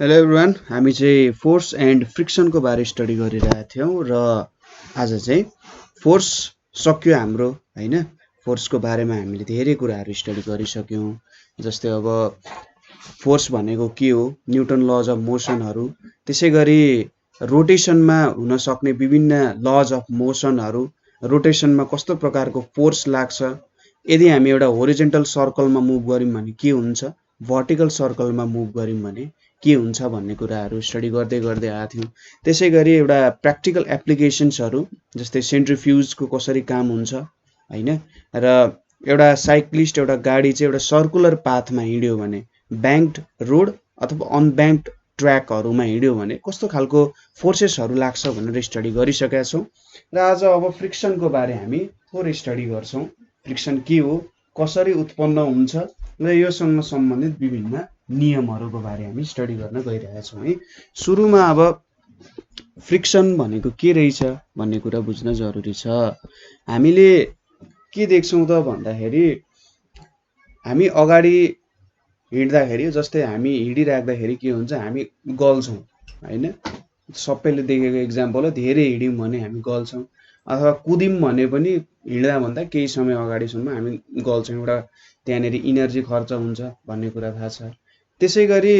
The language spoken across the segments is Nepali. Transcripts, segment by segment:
हेलो एभ्रिवान, हामी चाहिँ फोर्स एन्ड फ्रिक्सनको बारे स्टडी गरिरहेका थियौँ र आज चाहिँ फोर्स सक्यो हाम्रो हैन। फोर्सको बारेमा हामीले धेरै कुराहरू स्टडी गरिसक्यौँ। जस्तै अब फोर्स भनेको के हो, न्युटन लज अफ मोसनहरू, त्यसै गरी रोटेसनमा हुन सक्ने विभिन्न लज अफ मोसनहरू, रोटेसनमा कस्तो प्रकारको फोर्स लाग्छ, यदि हामी एउटा होरिजेन्टल सर्कलमा मुभ गऱ्यौँ भने के हुन्छ, भर्टिकल सर्कलमा मुभ गऱ्यौँ भने के हुन्छ भन्ने कुराहरू स्टडी गर्दै गर्दै आएको थियौँ। त्यसै गरी एउटा प्र्याक्टिकल एप्लिकेसन्सहरू जस्तै सेन्ट्रिफ्युजको कसरी काम हुन्छ हैन, र एउटा साइक्लिस्ट एउटा गाडी चाहिँ एउटा सर्कुलर पाथमा हिँड्यो भने, ब्याङ्क्ड रोड अथवा अनब्याङ्क्ड ट्र्याकहरूमा हिँड्यो भने कस्तो खालको फोर्सेसहरू लाग्छ भनेर स्टडी गरिसकेका छौँ। र आज अब फ्रिक्सनको बारे हामी थोरै स्टडी गर्छौँ। फ्रिक्सन के हो, कसरी उत्पन्न हुन्छ र योसँग सम्बन्धित विभिन्न नियमहरूको बारे हामी स्टडी गर्न गइरहेका छौँ है। सुरुमा अब फ्रिक्सन भनेको के रहेछ भन्ने कुरा बुझ्न जरुरी छ। हामीले के देख्छौँ त भन्दाखेरि, हामी अगाडि हिँड्दाखेरि, जस्तै हामी हिँडिराख्दाखेरि के हुन्छ, हामी गल्छौँ हैन। सबैले देखेको इक्जाम्पल हो, धेरै हिँड्यौँ भने हामी गल्छौँ, अथवा कुद्यौँ भने पनि हिँड्दा भन्दा केही समय अगाडिसम्म हामी गल्छौँ। एउटा त्यहाँनिर इनर्जी खर्च हुन्छ भन्ने कुरा थाहा छ। त्यसै गरी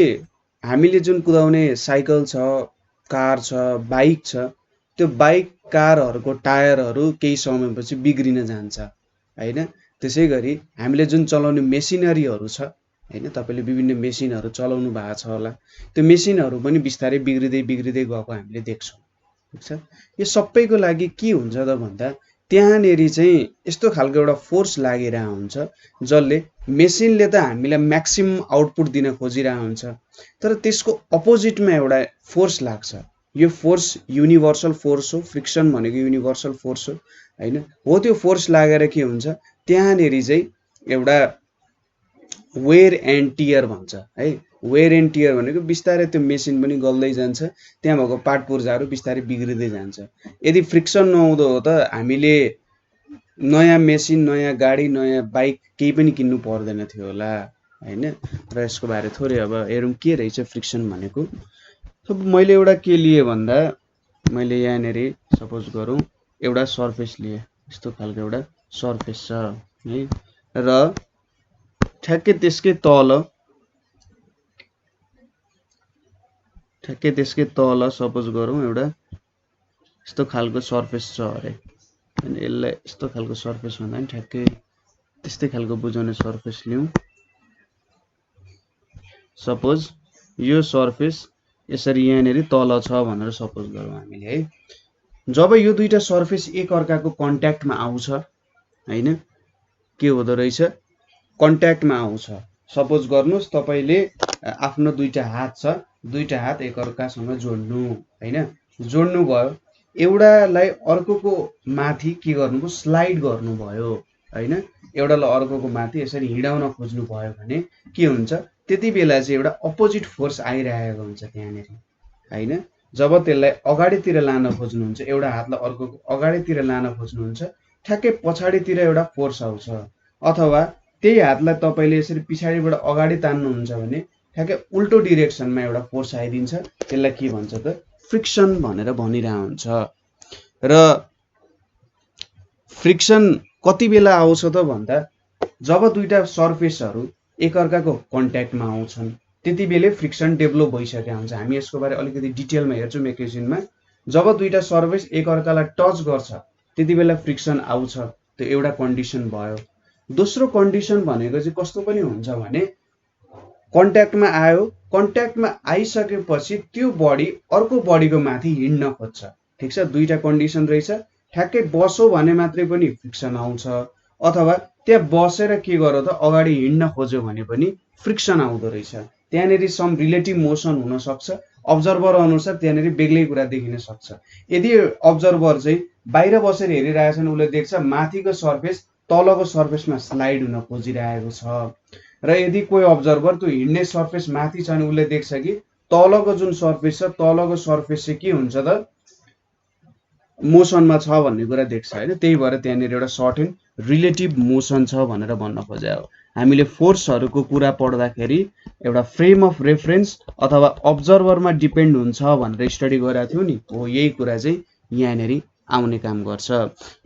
हामीले जुन कुदाउने साइकल छ, कार छ, बाइक छ, त्यो बाइक कारहरूको टायरहरू केही समयपछि बिग्रिन जान्छ हैन। त्यसै गरी हामीले जुन चलाउने मेसिनरीहरू छ हैन, तपाईँले विभिन्न मेसिनहरू चलाउनु भएको छ होला, त्यो मेसिनहरू पनि बिस्तारै बिग्रिँदै बिग्रिँदै गएको हामीले देख्छौँ। ठिक छ। यो सबैको लागि के हुन्छ त भन्दा, त्यहाँनिर चाहिँ यस्तो खालको एउटा फोर्स लागिरहेको हुन्छ जसले मेसिनले त हामीलाई म्याक्सिमम आउटपुट दिन खोजिरहेको हुन्छ, तर त्यसको अपोजिटमा एउटा फोर्स लाग्छ। यो फोर्स युनिभर्सल फोर्स हो, फ्रिक्सन भनेको युनिभर्सल फोर्स हो हैन। हो त्यो फोर्स लागेर के हुन्छ, त्यहाँनिर चाहिँ एउटा वेयर एन्ड टियर भन्छ है। वेयर एन्ड टियर भनेको बिस्तारै त्यो मेसिन पनि गल्दै जान्छ, त्यहाँ भएको पार्ट पुर्जाहरू बिस्तारै बिग्रिँदै जान्छ। यदि फ्रिक्सन नहुँदो हो त हामीले नयाँ मेसिन, नयाँ गाडी, नयाँ बाइक केही पनि किन्नु पर्दैन थियो होला हैन। र यसको बारे थोरै अब हेरौँ के रहेछ फ्रिक्सन भनेको। मैले एउटा के लिएँ भन्दा, मैले यहाँनिर सपोज गरौँ एउटा सर्फेस लिएँ, यस्तो खालको एउटा सर्फेस छ है, र ठ्याक्कै त्यसकै तल सपोज गरौँ एउटा यस्तो खालको सर्फेस छ अरे हैन। यसलाई यस्तो खालको सर्फेस भन्दा पनि ठ्याक्कै त्यस्तै खालको बुझाउने सर्फेस लिउँ। सपोज यो सर्फेस यसरी यहाँनिर तल छ भनेर सपोज गरौँ हामीले है। जब यो दुईटा सर्फेस एक अर्काको कन्ट्याक्टमा आउँछ हैन, के हुँदो रहेछ, कन्ट्याक्टमा आउँछ। सपोज गर्नुहोस् तपाईँले आफ्नो दुईटा हात छ, दुईटा हात एक अर्कासँग जोड्नु हैन, जोड्नु भयो, एउटालाई अर्कोको माथि के गर्नुभयो, स्लाइड गर्नुभयो हैन, एउटालाई अर्कोको माथि यसरी हिँडाउन खोज्नु भयो भने के हुन्छ, त्यति बेला चाहिँ एउटा अपोजिट फोर्स आइरहेको हुन्छ त्यहाँनिर हैन। जब त्यसलाई अगाडितिर लान खोज्नुहुन्छ, एउटा हातलाई अर्कोको अगाडितिर लान खोज्नुहुन्छ, ठ्याक्कै पछाडितिर एउटा फोर्स आउँछ, अथवा त्यही हातलाई तपाईँले यसरी पछाडिबाट अगाडि तान्नुहुन्छ भने ठ्याक्कै उल्टो डिरेक्सनमा एउटा फोर्स आइदिन्छ। त्यसलाई के भन्छ त, फ्रिक्सन भनेर भनिरहेको हुन्छ। र फ्रिक्सन कति बेला आउँछ त भन्दा, जब दुईटा सर्फेसहरू एक अर्काको कन्ट्याक्टमा आउँछन् त्यति बेलै फ्रिक्सन डेभलप भइसकेको हुन्छ। हामी यसको बारे अलिकति डिटेलमा हेर्छौँ एकैछिनमा। जब दुईटा सर्फेस एक अर्कालाई टच गर्छ त्यति बेला फ्रिक्सन आउँछ, त्यो एउटा कन्डिसन भयो। दोस्रो कन्डिसन भनेको चाहिँ कस्तो पनि हुन्छ भने, कन्ट्याक्टमा आयो, कन्ट्याक्टमा आइसकेपछि त्यो बडी अर्को बडीको माथि हिँड्न खोज्छ। ठिक छ, दुईटा कन्डिसन रहेछ। ठ्याक्कै बसो भने मात्रै पनि फ्रिक्सन आउँछ, अथवा त्यहाँ बसेर के गर त अगाडि हिँड्न खोज्यो भने पनि फ्रिक्सन आउँदो रहेछ। त्यहाँनिर सम रिलेटिभ मोसन हुन सक्छ, अब्जर्भर अनुसार त्यहाँनिर बेग्लै कुरा देखिन सक्छ। यदि अब्जर्भर चाहिँ बाहिर बसेर हेरिरहेछन्, उसले देख्छ माथिको सर्फेस तलको सर्फेसमा स्लाइड हुन खोजिरहेको छ, र यदि कोही अब्जर्भर त्यो हिँड्ने सर्फेस माथि छ भने उसले देख्छ कि तलको जुन सर्फेस छ, तलको सर्फेस चाहिँ के हुन्छ त, मोसनमा छ भन्ने कुरा देख्छ हैन। त्यही भएर त्यहाँनिर एउटा सर्टेन रिलेटिभ मोसन छ भनेर भन्न खोजे हो। हामीले फोर्सहरुको कुरा पढ्दाखेरि एउटा फ्रेम अफ रेफरेन्स अथवा अब्जर्भरमा डिपेन्ड हुन्छ भनेर स्टडी गरेका थियौ नि, हो यही कुरा चाहिँ यहाँनेरि आउने काम गर्छ।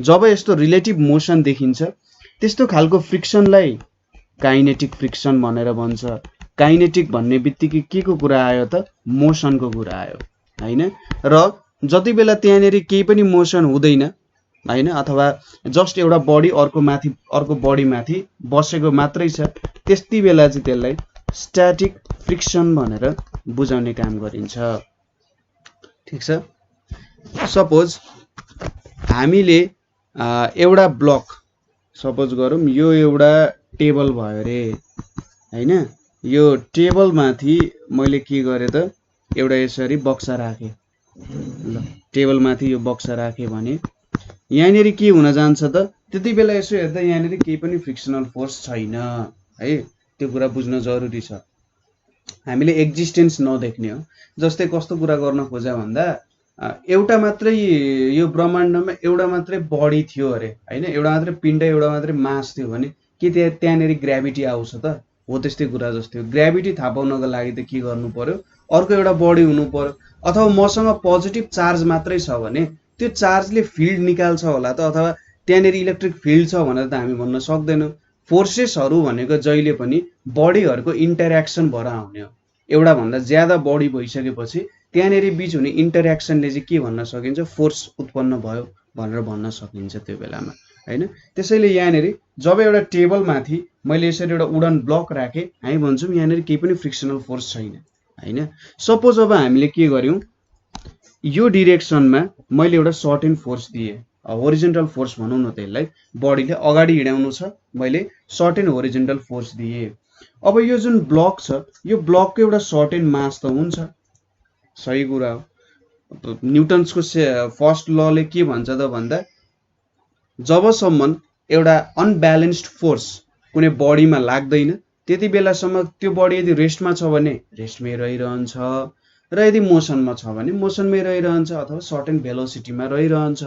जब यस्तो रिलेटिभ मोसन देखिन्छ त्यस्तो खालको फ्रिक्सनलाई काइनेटिक फ्रिक्सन भनेर भन्छ। काइनेटिक भन्ने बित्तिकै के को कुरा आयो त? मोसनको कुरा आयो हैन। र जति बेला त्यहाँनेरि केही पनि मोसन हुँदैन हैन, अथवा जस्ट एउटा बडी अर्को बडी माथि बसेको मात्रै छ, त्यति बेला चाहिँ त्यसलाई स्ट्याटिक फ्रिक्सन भनेर बुझाउने काम गरिन्छ। ठीक छ। सपोज हामीले एउटा ब्लक सपोज गरौँ, यो एउटा टेबल भयो रे हैन। यो टेबल माथि मैले के गरे त? एउटा यसरी बक्सा राखे। ल टेबल माथि यो बक्सा राखे भने यहाँनेरि के हुन जान्छ त? त्यति बेला यसो हेर्दा यहाँनेरि केही पनि फ्रिक्सनल फोर्स छैन है। त्यो कुरा बुझ्न जरुरी छ। हामीले एक्जिस्टेन्स नदेख्ने हो। जस्तै कस्तो कुरा गर्न खोजा भन्दा एउटा मात्रै यो ब्रह्माण्डमा एउटा मात्रै बडी थियो अरे हैन, एउटा मात्रै पिण्ड, एउटा मात्रै मास थियो भने के त्यहाँनेरि ग्राभिटी आउँछ त? हो त्यस्तै कुरा जस्तै हो। ग्राभिटी थाहा पाउनको लागि त के गर्नु पर्यो? अर्को एउटा बडी हुनु पर्यो। अथवा मसँग पोजिटिभ चार्ज मात्रै छ भने त्यो चार्जले फिल्ड निकाल्छ होला त, अथवा त्यहाँनेरि इलेक्ट्रिक फिल्ड छ भनेर त हामी भन्न सक्दैनौँ। फोर्सेसहरू भनेको जहिले पनि बडीहरूको इन्टरेक्सन भएर आउने हो। एउटा भन्दा ज्यादा बडी भइसकेपछि त्यहाँनेरि बीच हुने इन्टरेक्सनले चाहिँ के भन्न सकिन्छ? फोर्स उत्पन्न भयो भनेर भन्न सकिन्छ त्यो बेलामा हैन। त्यसैले यहाँनेरि जब एउटा टेबल माथि मैले यसरी एउटा वुडन ब्लक राखेँ, हामी भन्छौँ यहाँनेरि केही पनि फ्रिक्सनल फोर्स छैन हैन। सपोज अब हामीले के गर्यौं, यो डिरेक्सनमा मैले एउटा सर्टेन फोर्स दिएँ, होरिजेन्टल फोर्स भनौँ न त्यसलाई, बडीले अगाडि हिँडाउनु छ, मैले सर्टेन होरिजेन्टल फोर्स दिएँ। अब यो जुन ब्लक छ, यो ब्लकको एउटा सर्टेन मास त हुन्छ, सही कुरा हो। न्युटन्सको फर्स्ट लले के भन्छ त भन्दा जबसम्म एउटा अनब्यालेन्स्ड फोर्स कुनै बडीमा लाग्दैन त्यति बेलासम्म त्यो बडी यदि रेस्टमा छ भने रेस्टमै रहिरहन्छ, र यदि मोसनमा छ भने मोसनमै रहिरहन्छ अथवा सर्टेन भेलोसिटीमा रहिरहन्छ।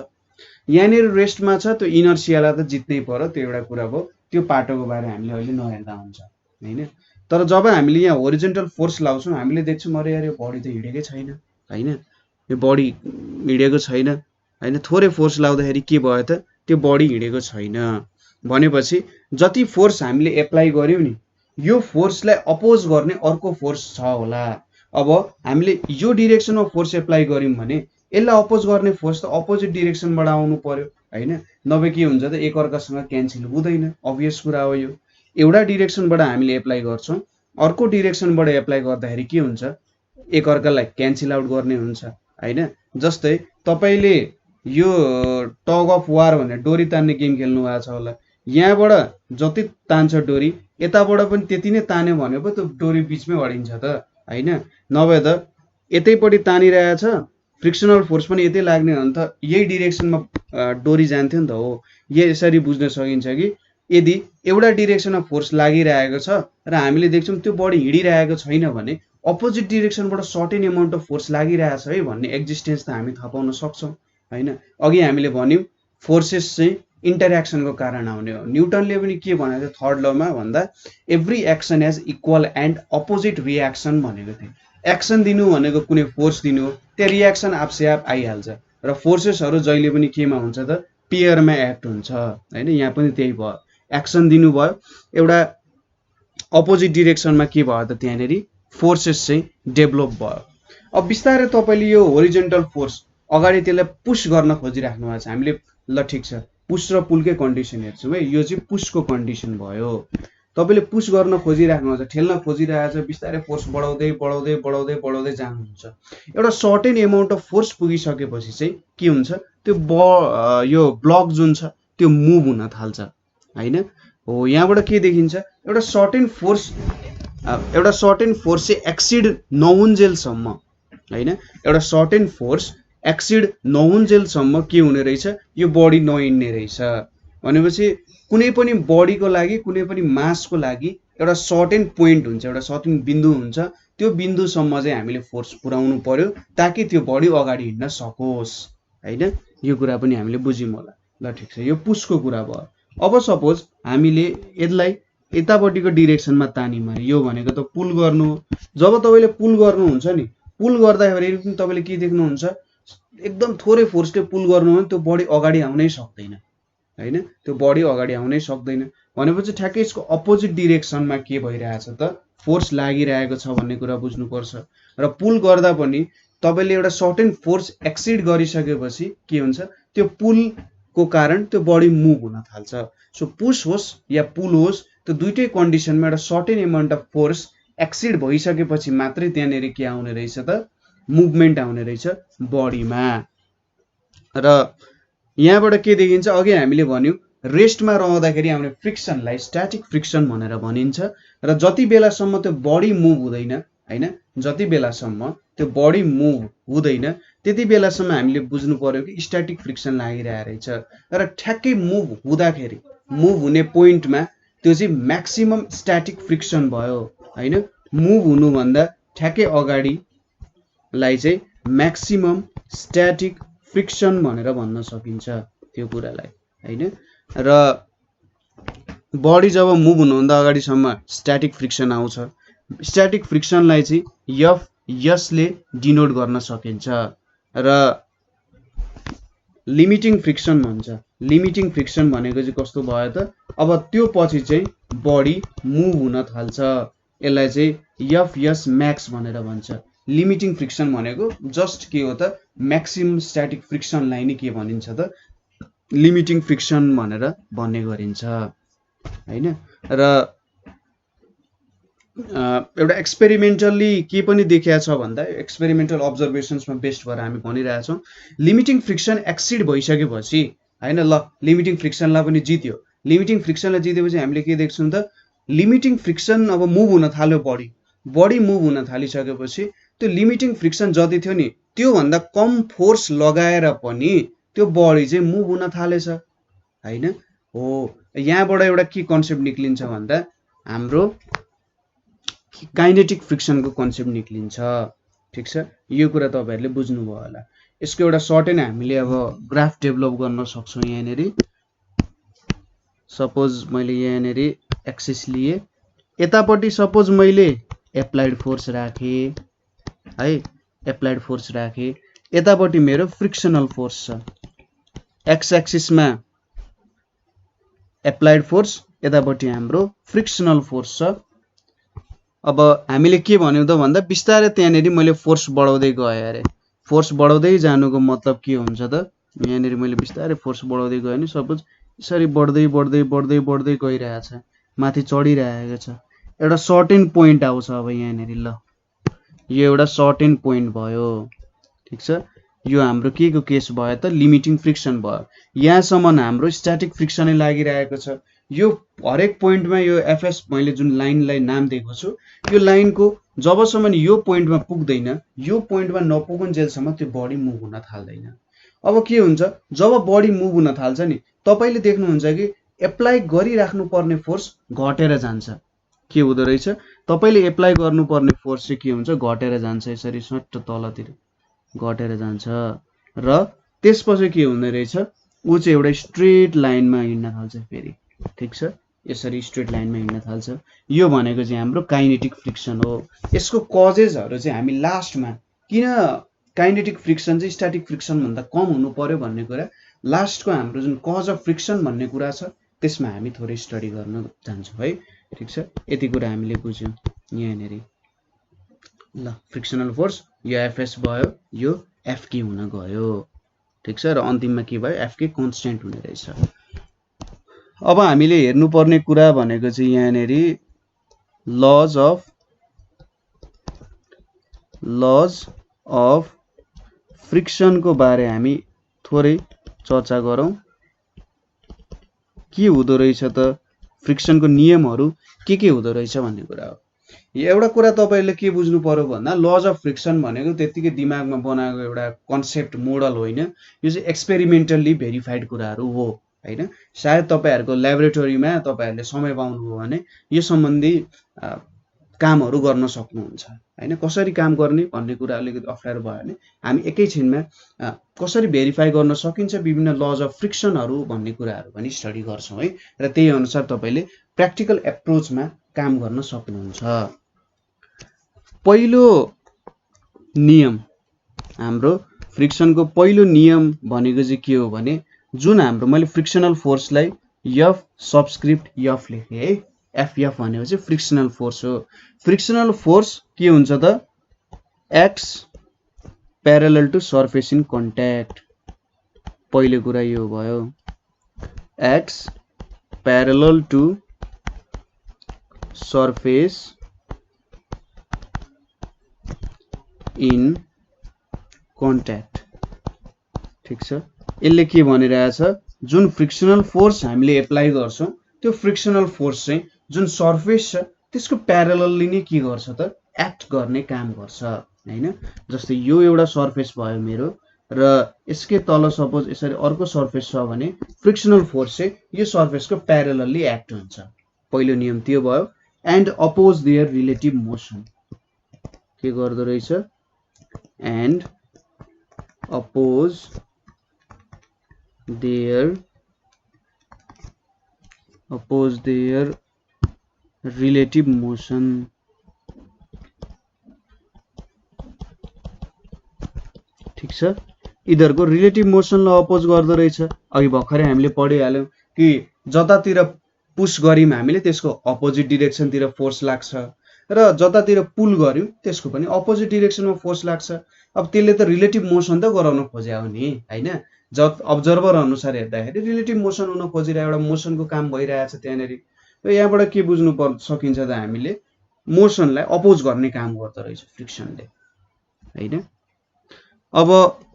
यहाँनिर रेस्टमा छ, त्यो इनर्सियालाई त जित्नै पर्यो, त्यो एउटा कुरा भयो। त्यो पाटोको बारे हामीले अहिले नहेर्दा हुन्छ हैन। तर जब हामीले यहाँ होरिजेन्टल फोर्स लाउँछौँ हामीले देख्छौँ अरे यार यो बडी त हिँडेकै छैन हैन, यो बडी हिँडेको छैन हैन। थोरै फोर्स लाउँदाखेरि के भयो त? त्यो बडी हिँडेको छैन भनेपछि जति फोर्स हामीले एप्लाई गर्यौं नि, यो फोर्सलाई अपोज गर्ने अर्को फोर्स छ होला। अब हामीले यो डिरेक्सनमा फोर्स एप्लाई गर्यौं भने यसलाई अपोज गर्ने फोर्स त अपोजिट डिरेक्सनबाट आउनु पर्यो हैन। नभए के हुन्छ त? एक अर्कासँग क्यान्सल हुँदैन, अभियस कुरा हो यो। एउटा डिरेक्सनबाट हामीले एप्लाई गर्छौं, अर्को डिरेक्सनबाट एप्लाई गर्दाखेरि के हुन्छ? एक अर्कालाई क्यान्सल आउट गर्ने हुन्छ हैन। जस्तै तपाईले यो टग अफ वार भन्ने डोरी तान्ने गेम खेल्नु भएको छ होला। यहाँबाट जति तान्छ डोरी, यताबाट पनि त्यति नै तान्यो भने पो त्यो डोरी बीचमै अडिन्छ त हैन। नभए त यतैपट्टि तानिरहेछ, फ्रिक्सनल फोर्स पनि यतै लाग्ने हो नि त, यही डिरेक्सनमा डोरी जान्थ्यो नि त। हो यसरी बुझ्न सकिन्छ कि यदि एउटा डिरेक्सनमा फोर्स लागिरहेको छ र हामीले देख्छौं त्यो बडी हिँडिरहेको छैन भने अपोजिट डिरेक्सनबाट सर्टेन अमाउन्ट अफ फोर्स लागिरहेछ है भन्ने एक्जिस्टेन्स त हामी थाहा पाउन सक्छौं हैन। अघि हामीले भन्यौं फोर्सेस चाहिँ इन्टरेक्सनको कारण आउने हो। न्युटनले पनि के भनेको थियो थर्ड लमा भन्दा every action has equal and opposite reaction भनेको थियो। एक्सन दिनु भनेको कुनै फोर्स दिनु हो, त्यो रियाक्सन आफसे आप आइहाल्छ, र फोर्सेसहरु जहिले पनि केमा हुन्छ त? पेयरमा एक्ट हुन्छ हैन। यहाँ पनि त्यही भयो, एक्सन दिनु भयो, एउटा अपोजिट डिरेक्सनमा के भयो त? त्यहाँनेरि फोर्सेस चाहिँ डेभलप भयो। अब बिस्तारै तपाईले यो होरिजेन्टल फोर्स अगाडि त्यसलाई पुश गर्न खोजिराख्नु भएको छ। हामीले ल ठीक छ, पुश र पुलकै कन्डिसन हेर्छौं है। यो चाहिँ पुशको कन्डिसन भयो। तपाईले पुश गर्न खोजिराख्नु छ, ठेल्न खोजिरहेछ, बिस्तारै फोर्स बढाउँदै बढाउँदै बढाउँदै बढाउँदै जानुहुन्छ। एउटा सर्टेन अमाउन्ट अफ फोर्स पुगिसकेपछि चाहिँ के हुन्छ? त्यो यो ब्लक जुन छ त्यो मुभ हुन थाल्छ हैन। हो यहाँबाट के देखिन्छ? एउटा सर्टेन फोर्स चाहिँ एक्सिड नहुन्जेलसम्म हैन, एउटा सर्टेन फोर्स एक्सिड नहुन्जेलसम्म के हुने रहेछ? यो बडी नहिँड्ने रहेछ। भनेपछि कुनै पनि बडीको लागि, कुनै पनि मासको लागि एउटा सर्टेन पोइन्ट हुन्छ, एउटा सर्टेन बिन्दु हुन्छ। त्यो बिन्दुसम्म चाहिँ हामीले फोर्स पुर्याउनु पर्यो ताकि त्यो बडी अगाडि हिँड्न सकोस् हैन। यो कुरा पनि हामीले बुझ्यौं होला। ल ठीक छ, यो पुशको कुरा भयो। अब सपोज हामीले यसलाई यतापट्टिको डिरेक्सनमा तान्यौँ भने यो भनेको त पुल गर्नु हो। जब तपाईँले पुल गर्नुहुन्छ नि, पुल गर्दाखेरि पनि तपाईँले के देख्नुहुन्छ, एकदम थोरै फोर्सले पुल गर्नु हो भने त्यो बडी अगाडि आउनै सक्दैन हैन, त्यो बडी अगाडि आउनै सक्दैन। भनेपछि ठ्याक्कै यसको अपोजिट डिरेक्सनमा के भइरहेछ त, फोर्स लागिरहेको छ भन्ने कुरा बुझ्नुपर्छ। र पुल गर्दा पनि तपाईँले एउटा सर्टेन फोर्स एक्सिड गरिसकेपछि के हुन्छ, त्यो पुलको कारण त्यो बडी मुभ हुन थाल्छ। सो पुश होस् या पुल होस्, त्यो दुइटै कन्डिसनमा एउटा certain amount of force exceed भइसकेपछि मात्रै त्यहाँनिर के आउने रहेछ त, मुभमेन्ट आउने रहेछ बडीमा। र यहाँबाट के देखिन्छ, अघि हामीले भन्यौँ रेस्टमा रहँदाखेरि आउने फ्रिक्सनलाई स्ट्याटिक फ्रिक्सन भनेर भनिन्छ। र जति बेलासम्म त्यो बडी मुभ हुँदैन हैन, जति बेलासम्म त्यो बडी मुभ हुँदैन त्यति बेलासम्म हामीले बुझ्नु पर्यो कि स्ट्याटिक फ्रिक्सन लागिरहेको रहेछ। र ठ्याक्कै मुभ हुँदाखेरि, मुभ हुने पोइन्टमा त्यो चाहिँ म्याक्सिमम स्ट्याटिक फ्रिक्सन भयो हैन। मुभ हुनुभन्दा ठ्याक्कै अगाडिलाई चाहिँ म्याक्सिमम स्ट्याटिक फ्रिक्सन भनेर भन्न सकिन्छ त्यो कुरालाई हैन। र बडी जब मुभ हुनुभन्दा अगाडिसम्म स्ट्याटिक फ्रिक्सन आउँछ। स्ट्याटिक फ्रिक्सनलाई चाहिँ यसले डिनोट गर्न सकिन्छ। र लिमिटिङ फ्रिक्सन भन्छ। लिमिटिङ फ्रिक्सन भनेको चाहिँ कस्तो भयो त, अब त्यो पछि चाहिँ बडी मुभ हुन थाल्छ, यसलाई चाहिँ एफएस म्याक्स भनेर भन्छ। लिमिटिङ फ्रिक्सन भनेको जस्ट के हो त, म्याक्सिमम स्ट्याटिक फ्रिक्सनलाई नै के भनिन्छ त, लिमिटिङ फ्रिक्सन भनेर भन्ने गरिन्छ हैन। र एउटा एक्सपेरिमेन्टली के पनि देखिया छ भन्दा, एक्सपेरिमेन्टल अब्जर्भेसन्समा बेस्ड भएर हामी भनिरहेछौँ, लिमिटिङ फ्रिक्सन एक्सिड भइसकेपछि हैन, ल लिमिटिङ फ्रिक्सनलाई पनि जित्यो। लिमिटिङ फ्रिक्सनलाई जितेपछि हामीले के देख्छौँ त, लिमिटिङ फ्रिक्सन अब मुभ हुन थाल्यो, बडी मुभ हुन थालिसकेपछि त्यो लिमिटिङ फ्रिक्सन जति थियो नि त्योभन्दा कम फोर्स लगाएर पनि त्यो बडी चाहिँ मुभ हुन थालेछ हैन। हो, यहाँबाट एउटा के कन्सेप्ट निक्लिन्छ भन्दा हाम्रो काइनेटिक फ्रिक्सनको कन्सेप्ट निक्लिन्छ। ठिक छ, यो कुरा तपाईँहरूले बुझ्नुभयो होला। यसको एउटा सर्टेन हामीले अब ग्राफ डेभलप गर्न सक्छौँ। यहाँनिर सपोज मैले यहाँनिर एक्सिस लिए, यतापट्टि सपोज मैले एप्लाइड फोर्स राखेँ है, एप्लाइड फोर्स राखेँ, यतापट्टि मेरो फ्रिक्सनल फोर्स छ। एक्स एक्सिसमा एप्लाइड फोर्स, यतापट्टि हाम्रो फ्रिक्सनल फोर्स छ। अब हामीले के भन्यौँ त भन्दा बिस्तारै त्यहाँनिर मैले फोर्स बढाउँदै गएँ अरे। फोर्स बढाउँदै जानुको मतलब के हुन्छ त, यहाँनिर मैले बिस्तारै फोर्स बढाउँदै गएँ नि, सपोज यसरी बढ्दै बढ्दै बढ्दै बढ्दै गइरहेछ, माथि चढिरहेको छ, एउटा सर्टेन पोइन्ट आउँछ। अब यहाँनिर ल यो एउटा सर्टेन पोइन्ट भयो। ठिक छ, यो हाम्रो के को केस भयो त, लिमिटिङ फ्रिक्सन भयो। यहाँसम्म हाम्रो स्ट्याटिक फ्रिक्सनै लागिरहेको छ। यो हरेक पोइन्टमा यो एफएस मैले जुन लाइनलाई नाम दिएको छु, यो लाइनको जबसम्म यो पोइन्टमा पुग्दैन, यो पोइन्टमा नपुगुन्जेलसम्म त्यो बडी मुभ हुन थाल्दैन। अब के हुन्छ, जब बडी मुभ हुन थाल्छ नि, तपाईँले देख्नुहुन्छ कि एप्लाई गरिराख्नु पर्ने फोर्स घटेर जान्छ। के हुँदो रहेछ, तपाईँले एप्लाई गर्नुपर्ने फोर्स चाहिँ के हुन्छ, घटेर जान्छ, यसरी सट्ट तलतिर घटेर जान्छ। र त्यसपछि के हुँदो रहेछ, ऊ चाहिँ एउटा स्ट्रेट लाइनमा हिँड्न थाल्छ फेरि। ठिक छ, यसरी स्ट्रेट लाइनमा हिँड्न थाल्छ। यो भनेको चाहिँ हाम्रो काइनेटिक फ्रिक्सन हो। यसको कजेसहरू चाहिँ हामी लास्टमा, किन काइनेटिक फ्रिक्सन चाहिँ स्ट्याटिक फ्रिक्सन भन्दा कम हुनु पर्यो भन्ने कुरा, लास्टको हाम्रो जुन कज अफ फ्रिक्सन भन्ने कुरा छ त्यसमा हामी थोरै स्टडी गर्न जान्छौँ है। ठिक छ, यति कुरा हामीले बुझ्यौँ यहाँनिर। ल फ्रिक्सनल फोर्स यो एफएस भयो, यो एफके हुन गयो। ठिक छ, र अन्तिममा के भयो, एफके कन्स्टेन्ट हुने रहेछ। अब हामीले हेर्नुपर्ने कुरा भनेको चाहिँ यहाँनिर लज अफ फ्रिक्सनको बारे हामी थोरै चर्चा गरौँ। के हुँदो रहेछ त, फ्रिक्सनको नियमहरू के हुँदो रहेछ भन्ने कुरा हो। एउटा कुरा तपाईँले के बुझ्नु पर्यो भन्दा, लज अफ फ्रिक्सन भनेको त्यतिकै दिमागमा बनाएको एउटा कन्सेप्ट मोडल होइन, यो चाहिँ एक्सपेरिमेन्टल्ली भेरिफाइड कुराहरू हो हैन। सायद तपाईँहरूको ल्याबोरेटरीमा तपाईँहरूले समय पाउनुभयो भने यो सम्बन्धी कामहरू गर्न सक्नुहुन्छ हैन। कसरी काम गर्ने भन्ने कुरा अलिकति अप्ठ्यारो भयो भने हामी एकैछिनमा कसरी भेरिफाई गर्न सकिन्छ विभिन्न लज अफ फ्रिक्सनहरू भन्ने कुराहरू पनि स्टडी गर्छौं है, र त्यही अनुसार तपाईले प्र्याक्टिकल एप्रोचमा काम गर्न सक्नुहुन्छ। पहिलो नियम हाम्रो फ्रिक्सनको पहिलो नियम भनेको चाहिँ के हो भने जुन हाम्रो मैले फ्रिक्सनल फोर्सलाई F सबस्क्रिप्ट F लेखे है, FF भनेको चाहिँ फ्रिक्सनल फोर्स हो। फ्रिक्सनल फोर्स के हुन्छ त X parallel to surface in contact. पहिलो कुरा यो भयो, X parallel to surface in contact. ठीक छ, यसले के भनिरहेछ, जुन फ्रिक्सनल फोर्स हामीले एप्लाई गर्छौं त्यो फ्रिक्सनल फोर्स चाहिँ जुन सर्फेस छ त्यसको प्यारलली नै के गर्छ त एक्ट गर्ने काम गर्छ हैन। जस्तै यो एउटा सर्फेस भयो मेरो र यसकै तल सपोज यसरी अर्को सर्फेस छ भने फ्रिक्सनल फोर्स चाहिँ यो सर्फेसको प्यारलली एक्ट हुन्छ। पहिलो नियम त्यो भयो। And oppose their relative motion, के गर्दो रहेछ, and oppose their relative motion. ठीक छ, यिनीहरुको रिलेटिभ मोसनलाई अपोज गर्दो रहेछ। अघि भर्खरै हामीले पढिहाल्यौं कि जतातिर पुश गर्यौं हामीले त्यसको अपोजिट डिरेक्सनतिर फोर्स लाग्छ र जतातिर पुल गर्यौं त्यसको पनि अपोजिट डिरेक्सनमा फोर्स लाग्छ। अब त्यसले त रिलेटिभ मोसन त गराउन खोज्या हो नि हैन। अब्जर्भर अनुसार हेर्दाखेरि रिलेटिभ मोसन हुन खोजिरहेको एउटा मोसनको काम भइरहेछ त्यहाँनेरि। र यहाँबाट के बुझ्नु सकिन्छ त हामीले मोसनलाई अपोज गर्ने काम गर्दो रहेछ फ्रिक्सनले हैन। अब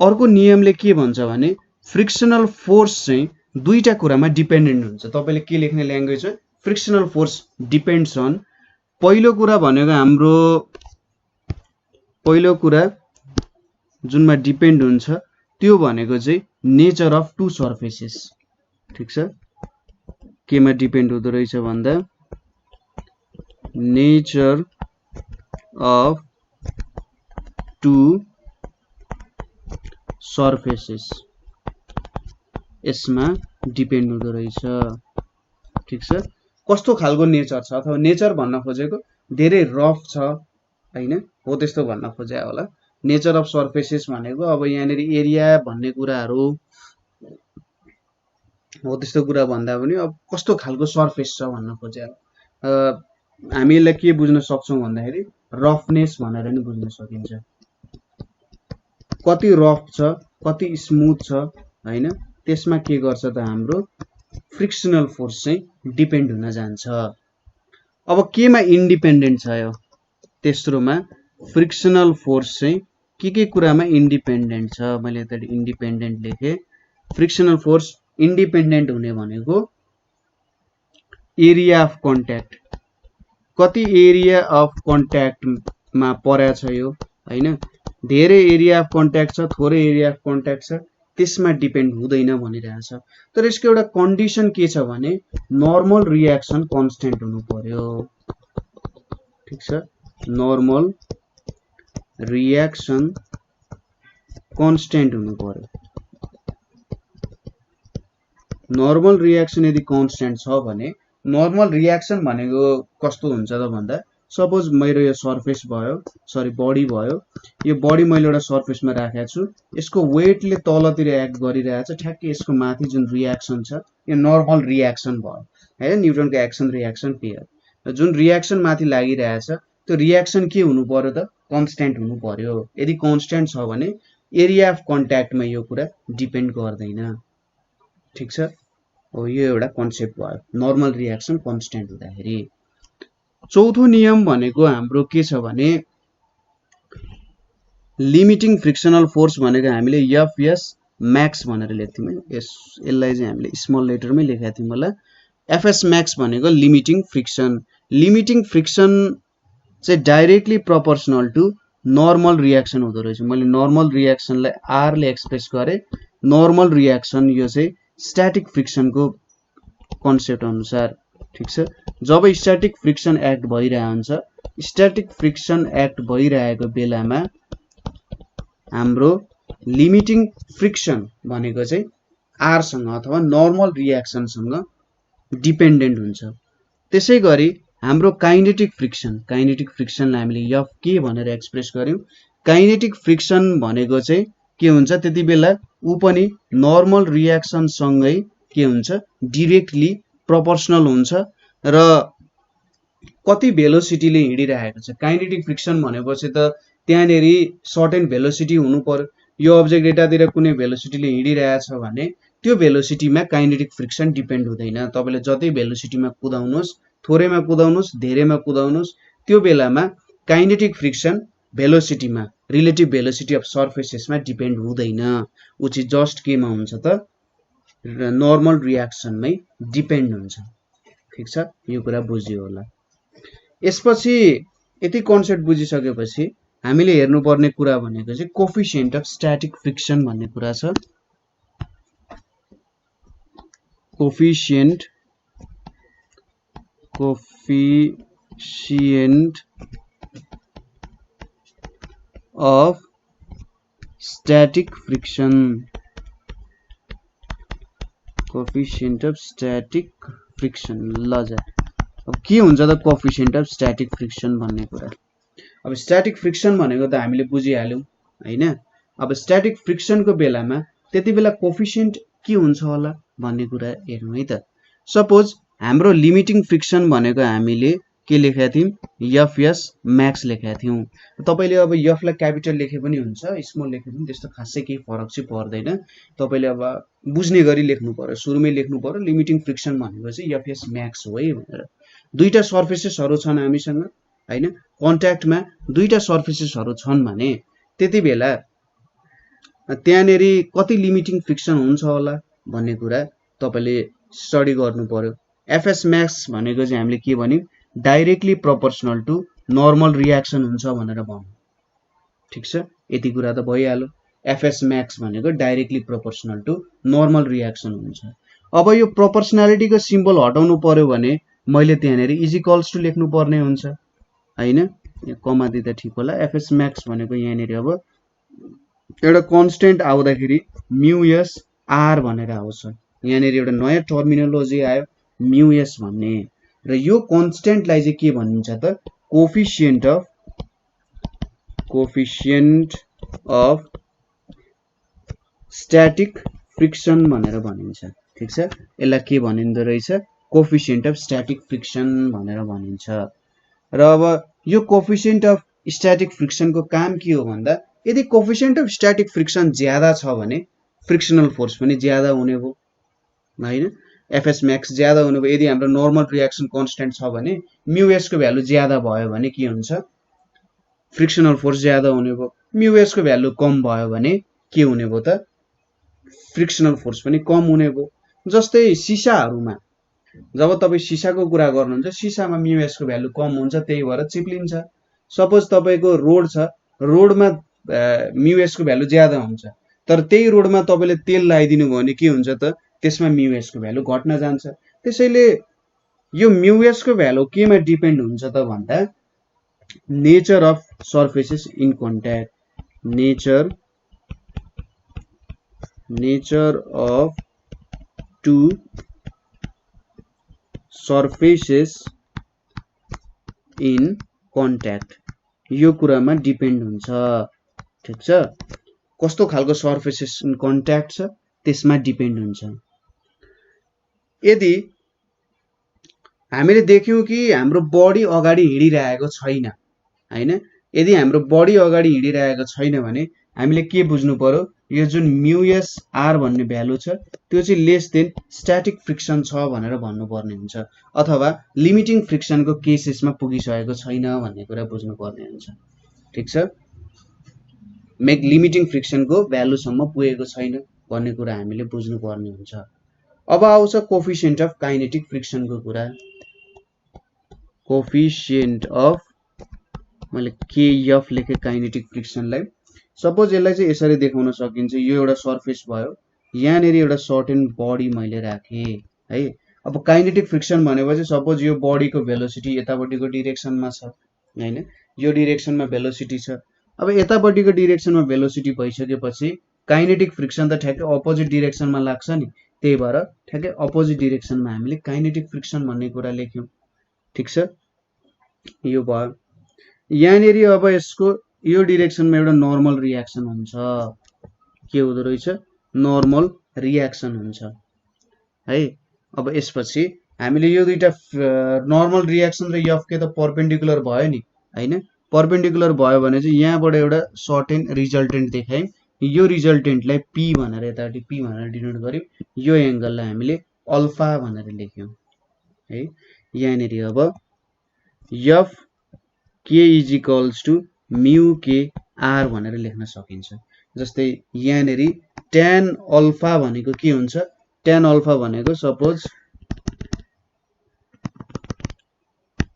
अर्को नियमले के भन्छ भने फ्रिक्सनल फोर्स चाहिँ दुईटा कुरामा डिपेन्डेन्ट हुन्छ। तपाईले के लेख्ने ल्याङ्ग्वेजमा फ्रिक्सनल फोर्स डिपेन्ड्स अन, पहिलो कुरा भनेको हाम्रो पहिलो कुरा जुनमा डिपेन्ड हुन्छ त्यो भनेको चाहिँ नेचर अफ टु सर्फेसेस। ठीक छ, केमा डिपेन्ड हुँदो रहेछ भन्दा नेचर अफ टु सर्फेसेस, यसमा डिपेन्ड हुँदो रहेछ। ठीक छ, कस्तो खालको नेचर छ अथवा नेचर भन्न खोजेको धेरै रफ छ हैन, हो त्यस्तो भन्न खोजे होला। नेचर अफ सर्फेसेस भनेको अब यहाँनेरि एरिया भन्ने कुराहरू हो त्यस्तो कुरा भन्दा पनि अब कस्तो खालको सर्फेस छ भन्न खोजे। हामी यसलाई के बुझ्न सक्छौं भन्दाखेरि रफनेस भनेर नि बुझ्न सकिन्छ। कति रफ छ कति स्मुथ छ हैन, त्यसमा के गर्छ त हाम्रो फ्रिक्सनल फोर्स चाहिँ डिपेन्ड हुन जान्छ। अब केमा इन्डिपेन्डेन्ट छ यो, तेस्रोमा फ्रिक्सनल फोर्स चाहिँ के कुरामा इन्डिपेन्डेन्ट छ। मैले त इन्डिपेन्डेन्ट लेखे। फ्रिक्सनल फोर्स इन्डिपेन्डेन्ट हुने भनेको एरिया अफ कन्ट्याक्ट, कति एरिया अफ कन्ट्याक्टमा पर्या छ यो हैन। धेरै एरिया अफ कन्ट्याक्ट छ थोरै एरिया अफ कन्ट्याक्ट छ त्यसमा डिपेन्ड हुँदैन भनिरहेछ। तर यसको एउटा कन्डिसन के छ भने नर्मल रियाक्सन कन्स्टेन्ट हुनु पर्यो। ठीक छ, नर्मल रियाक्सन कन्स्टेन्ट हुनु पर्यो। नर्मल रियाक्सन यदि कन्स्टेन्ट छ भने नर्मल रियाक्सन भनेको कस्तो हुन्छ त भन्दा सपोज मेरो यो सर्फेस भयो, सरी बडी भयो, यो बडी मैले एउटा सर्फेसमा राखेको छु, यसको वेटले तलतिर एक्ट गरिरहेछ, ठ्याक्कै यसको माथि जुन रियाक्सन छ यो नर्मल रियाक्सन भयो हैन, न्युटनको एक्सन रियाक्सन पेयर। जुन रियाक्सन माथि लागिरहेछ त्यो रियाक्सन के हुनु पर्यो त कन्स्टेन्ट हुनु पर्यो। यदि कन्स्टेन्ट छ भने एरिया अफ कन्ट्याक्टमा यो कुरा डिपेन्ड गर्दैन। ठीक छ, हो यो एउटा कन्सेप्ट भयो नर्मल रियाक्सन कन्स्टेन्ट हुँदाखेरि। चौथो नियम भनेको हाम्रो के छ भने लिमिटिङ फ्रिक्सनल फोर्स भनेको हामीले एफएस म्याक्स भनेर लेख्थ्यौं। यसलाई चाहिँ हामीले स्मल लेटरमै लेखेका थियौं होला। एफएस म्याक्स भनेको लिमिटिङ फ्रिक्सन। लिमिटिङ फ्रिक्सन चाहिँ directly proportional to normal reaction हुँदो रहेछ। मैले नर्मल रियाक्सनलाई आर ले एक्सप्रेस गरे। नर्मल रियाक्सन यो चाहिँ स्ट्याटिक फ्रिक्सनको कन्सेप्ट अनुसार। ठीक छ, जब स्ट्याटिक फ्रिक्सन एक्ट भइरहेको हुन्छ स्ट्याटिक फ्रिक्सन एक्ट भइरहेको बेलामा हाम्रो लिमिटिङ फ्रिक्सन भनेको चाहिँ आर सँग अथवा नर्मल रियाक्सनसँग डिपेन्डेन्ट हुन्छ। त्यसै गरी हाम्रो काइनेटिक फ्रिक्सनलाई हामीले एफ के भनेर एक्सप्रेस गर्यौं। काइनेटिक फ्रिक्सन भनेको चाहिँ के हुन्छ, त्यति बेला ऊ पनि नर्मल रियाक्सन सँगै के हुन्छ, डाइरेक्टली प्रोपोर्सनल हुन्छ र कति भेलोसिटीले हिँडिरहेको छ। काइनेटिक फ्रिक्सन भनेपछि त त्यहाँनेरि सर्टेन भेलोसिटी हुनु पर्यो। यो अब्जेक्ट यतातिर कुनै भेलोसिटीले हिँडिरहेछ भने त्यो भेलोसिटीमा काइनेटिक फ्रिक्सन डिपेन्ड हुँदैन। तपाईले जति भेलोसिटीमा कुदाउनुस्, थोरैमा कुदाउनुस्, धेरैमा कुदाउनुस्, त्यो बेलामा काइनेटिक फ्रिक्सन भेलोसिटीमा, रिलेटिभ भेलोसिटी अफ सर्फेसेसमा डिपेन्ड हुँदैन। ऊ चाहिँ जस्ट केमा हुन्छ त, नर्मल रियाक्सनमै डिपेन्ड हुन्छ। ठिक छ, यो कुरा बुझियो होला। यसपछि यति कन्सेप्ट बुझिसकेपछि हामीले हेर्नुपर्ने कुरा भनेको चाहिँ कोफिसिएन्ट अफ स्ट्याटिक फ्रिक्सन भन्ने कुरा छ। Coefficient of static friction, coefficient of static friction. ल जा, अब के हुन्छ त कोफिसिएन्ट अफ स्ट्याटिक फ्रिक्सन भन्ने कुरा। अब स्ट्याटिक फ्रिक्सन भनेको त हामीले बुझिहाल्यौं हैन। अब स्ट्याटिक फ्रिक्सनको बेलामा त्यति बेला कोफिसिएन्ट के हुन्छ होला भन्ने कुरा हेरौँ है त। सपोज हाम्रो लिमिटिङ फ्रिक्सन भनेको हामीले के लेखेका थियौं, एफएस म्याक्स लेखेका थियौं। तपाईले अब एफ लाई क्यापिटल लेखे पनि हुन्छ, स्मल लेखे पनि त्यस्तो खासै केही फरक चाहिँ पर्दैन। तपाईले अब बुझ्ने गरी लेख्नु पर्यो, सुरुमै लेख्नु पर्यो लिमिटिङ फ्रिक्सन भनेको चाहिँ एफएस म्याक्स हो है भनेर। दुईटा सर्फेसेसहरु छन् हामीसँग हैन, कन्ट्याक्टमा दुईटा सर्फेसेसहरु छन् भने त्यति बेला त्यहाँनेरि कति लिमिटिङ फ्रिक्सन हुन्छ होला भन्ने कुरा तपाईले स्टडी गर्नु पर्यो। एफएस म्याक्स भनेको चाहिँ हामीले के भन्यौं, directly proportional to normal reaction हुन्छ भनेर भन्यौं। ठीक छ, यति कुरा त भइहाल्यो। एफएस म्याक्स भनेको directly proportional to normal reaction हुन्छ। अब यो प्रोपोर्सनालिटीको सिम्बल हटाउनु पर्यो भने मैले त्यहाँनेरि इजिकल्स टु लेख्नु पर्ने हुन्छ हैन, कमा दिँदा ठिक होला। एफएस म्याक्स भनेको यहाँनेरि अब एउटा कन्स्टेन्ट आउँदाखेरि म्यु एस आर भनेर आउँछ। यहाँनेरि एउटा नयाँ टर्मिनोलोजी आयो म्यु एस भन्ने, र यो कन्स्टेन्टलाई चाहिँ के भनिन्छ त, कोफिसिएन्ट अफ स्ट्याटिक फ्रिक्सन भनेर भनिन्छ। ठीक छ, यसलाई के भनिन्दो रहेछ, कोफिसिएन्ट अफ स्ट्याटिक फ्रिक्सन भनेर भनिन्छ। र अब यो कोफिसिएन्ट अफ स्ट्याटिक फ्रिक्सनको काम के हो भन्दा, यदि कोफिसिएन्ट अफ स्ट्याटिक फ्रिक्सन ज्यादा छ भने फ्रिक्सनल फोर्स पनि ज्यादा हुने भयो हैन। एफएस म्याक्स ज्यादा हुने भयो। यदि हाम्रो नर्मल रियाक्सन कन्स्टेन्ट छ भने म्यु एस को भ्यालु ज्यादा भयो भने के हुन्छ, फ्रिक्सनल फोर्स ज्यादा हुने भयो। म्यु एस को भ्यालु कम भयो भने के हुने भयो त, फ्रिक्सनल फोर्स पनि कम हुने भयो। जस्तै सिसाहरुमा जब तपाई सिसाको कुरा गर्नुहुन्छ, सिसामा म्यु एस को भ्यालु कम हुन्छ, त्यही भएर चिप्लिन्छ। सपोज तपाईको रोड छ, रोडमा म्यु एस को भ्यालु ज्यादा हुन्छ, तर त्यही रोडमा तपाईले तेल लगाइदिनु भयो भने के हुन्छ त, त्यसमा म्यु एस को भ्यालु घट्न जान्छ। त्यसैले यो म्यु एस को भ्यालु केमा डिपेन्ड हुन्छ त भन्दा, nature of surfaces in contact, nature of two surfaces in contact, यो कुरामा डिपेन्ड हुन्छ। ठीक छ, कस्तो खालको सर्फेसेस इन कन्ट्याक्ट छ त्यसमा डिपेन्ड हुन्छ। यदि हामीले देख्यौं कि हाम्रो बडी अगाडि हिँडिरहेको छैन हैन, यदि हाम्रो बडी अगाडि हिँडिरहेको छैन भने हामीले के बुझ्नु पर्यो, यो जुन म्यु एस आर भन्ने भ्यालु छ त्यो चाहिँ लेस देन स्ट्याटिक फ्रिक्सन छ भनेर भन्नुपर्ने हुन्छ, अथवा लिमिटिङ फ्रिक्सनको केसेसमा पुगिसकेको छैन भन्ने कुरा बुझ्नु पर्ने हुन्छ। ठीक छ, मेक लिमिटिङ फ्रिक्सनको भ्यालुसम्म पुगेको छैन भन्ने कुरा हामीले बुझ्नु पर्ने हुन्छ। अब आउँछ कोफिसिएन्ट अफ काइनेटिक फ्रिक्सनको कुरा। कोफिसिएन्ट अफ, मैले केएफ लेखे काइनेटिक फ्रिक्सनलाई। सपोज यसलाई चाहिँ यसरी देखाउन सकिन्छ, यो एउटा सर्फेस भयो, यहाँनेरि एउटा सर्टेन बडी मैले राखे है। अब काइनेटिक फ्रिक्सन भनेपछि सपोज यो बडीको भेलोसिटी यतापट्टिको डिरेक्सनमा छ हैन। यो डिरेक्सनमा भेलोसिटी छ। अब यतापट्टिको डिरेक्सनमा भेलोसिटी भइसकेपछि काइनेटिक फ्रिक्सन त ठ्याक्कै अपोजिट डिरेक्सनमा लाग्छ नि, त्यही भएर ठ्याक्कै अपोजिट डिरेक्सनमा हामीले काइनेटिक फ्रिक्सन भन्ने कुरा लेख्यौं। ठीक छ, यो भयो। यहाँनेरि अब यसको यो डिरेक्सनमा एउटा नर्मल रियाक्सन हुन्छ। के हुँदो रहेछ? नर्मल रियाक्सन हुन्छ है। अब यसपछि हामीले यो दुईटा नर्मल रियाक्सन र एफ के त परपेन्डिकुलर भयो नि हैन। परपेन्डिकुलर भयो भने चाहिँ यहाँबाट एउटा सर्टेन रिजल्टेन्ट देखायौं। यो रिजल्टेन्टलाई पी भनेर यतापट्टि पी भनेर डिनोट गर्यौं। यो एंगललाई हामीले अल्फा भनेर लेख्यौं है। यहाँनेरि अब F k is equals to mu के आर भनेर लेख्न सकिन्छ। जस्तै यहाँनेरि tan अल्फा भनेको के हुन्छ? tan अल्फा भनेको सपोज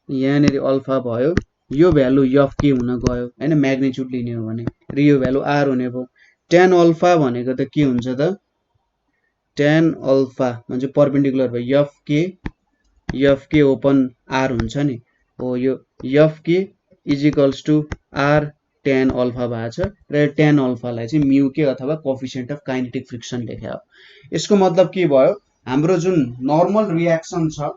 यहाँनेरि अल्फा भयो, यो भ्यालु एफ के हुन गयो हैन, म्याग्निट्युड लिने हो भने, र यो भ्यालु आर हुने भयो। tan अल्फा भनेको त के हुन्छ त? tan अल्फा म्हणजे परपेन्डिकुलर भयो एफ के ओपन आर हुन्छ नि हो। यो F k is equals to R tan alpha भएको छ र tan अल्फालाई चाहिँ म्यू के अथवा कोएफिसिएन्ट अफ काइनेटिक फ्रिक्सन लेख्या हो। यसको मतलब के भयो? हाम्रो जुन नर्मल रियाक्सन छ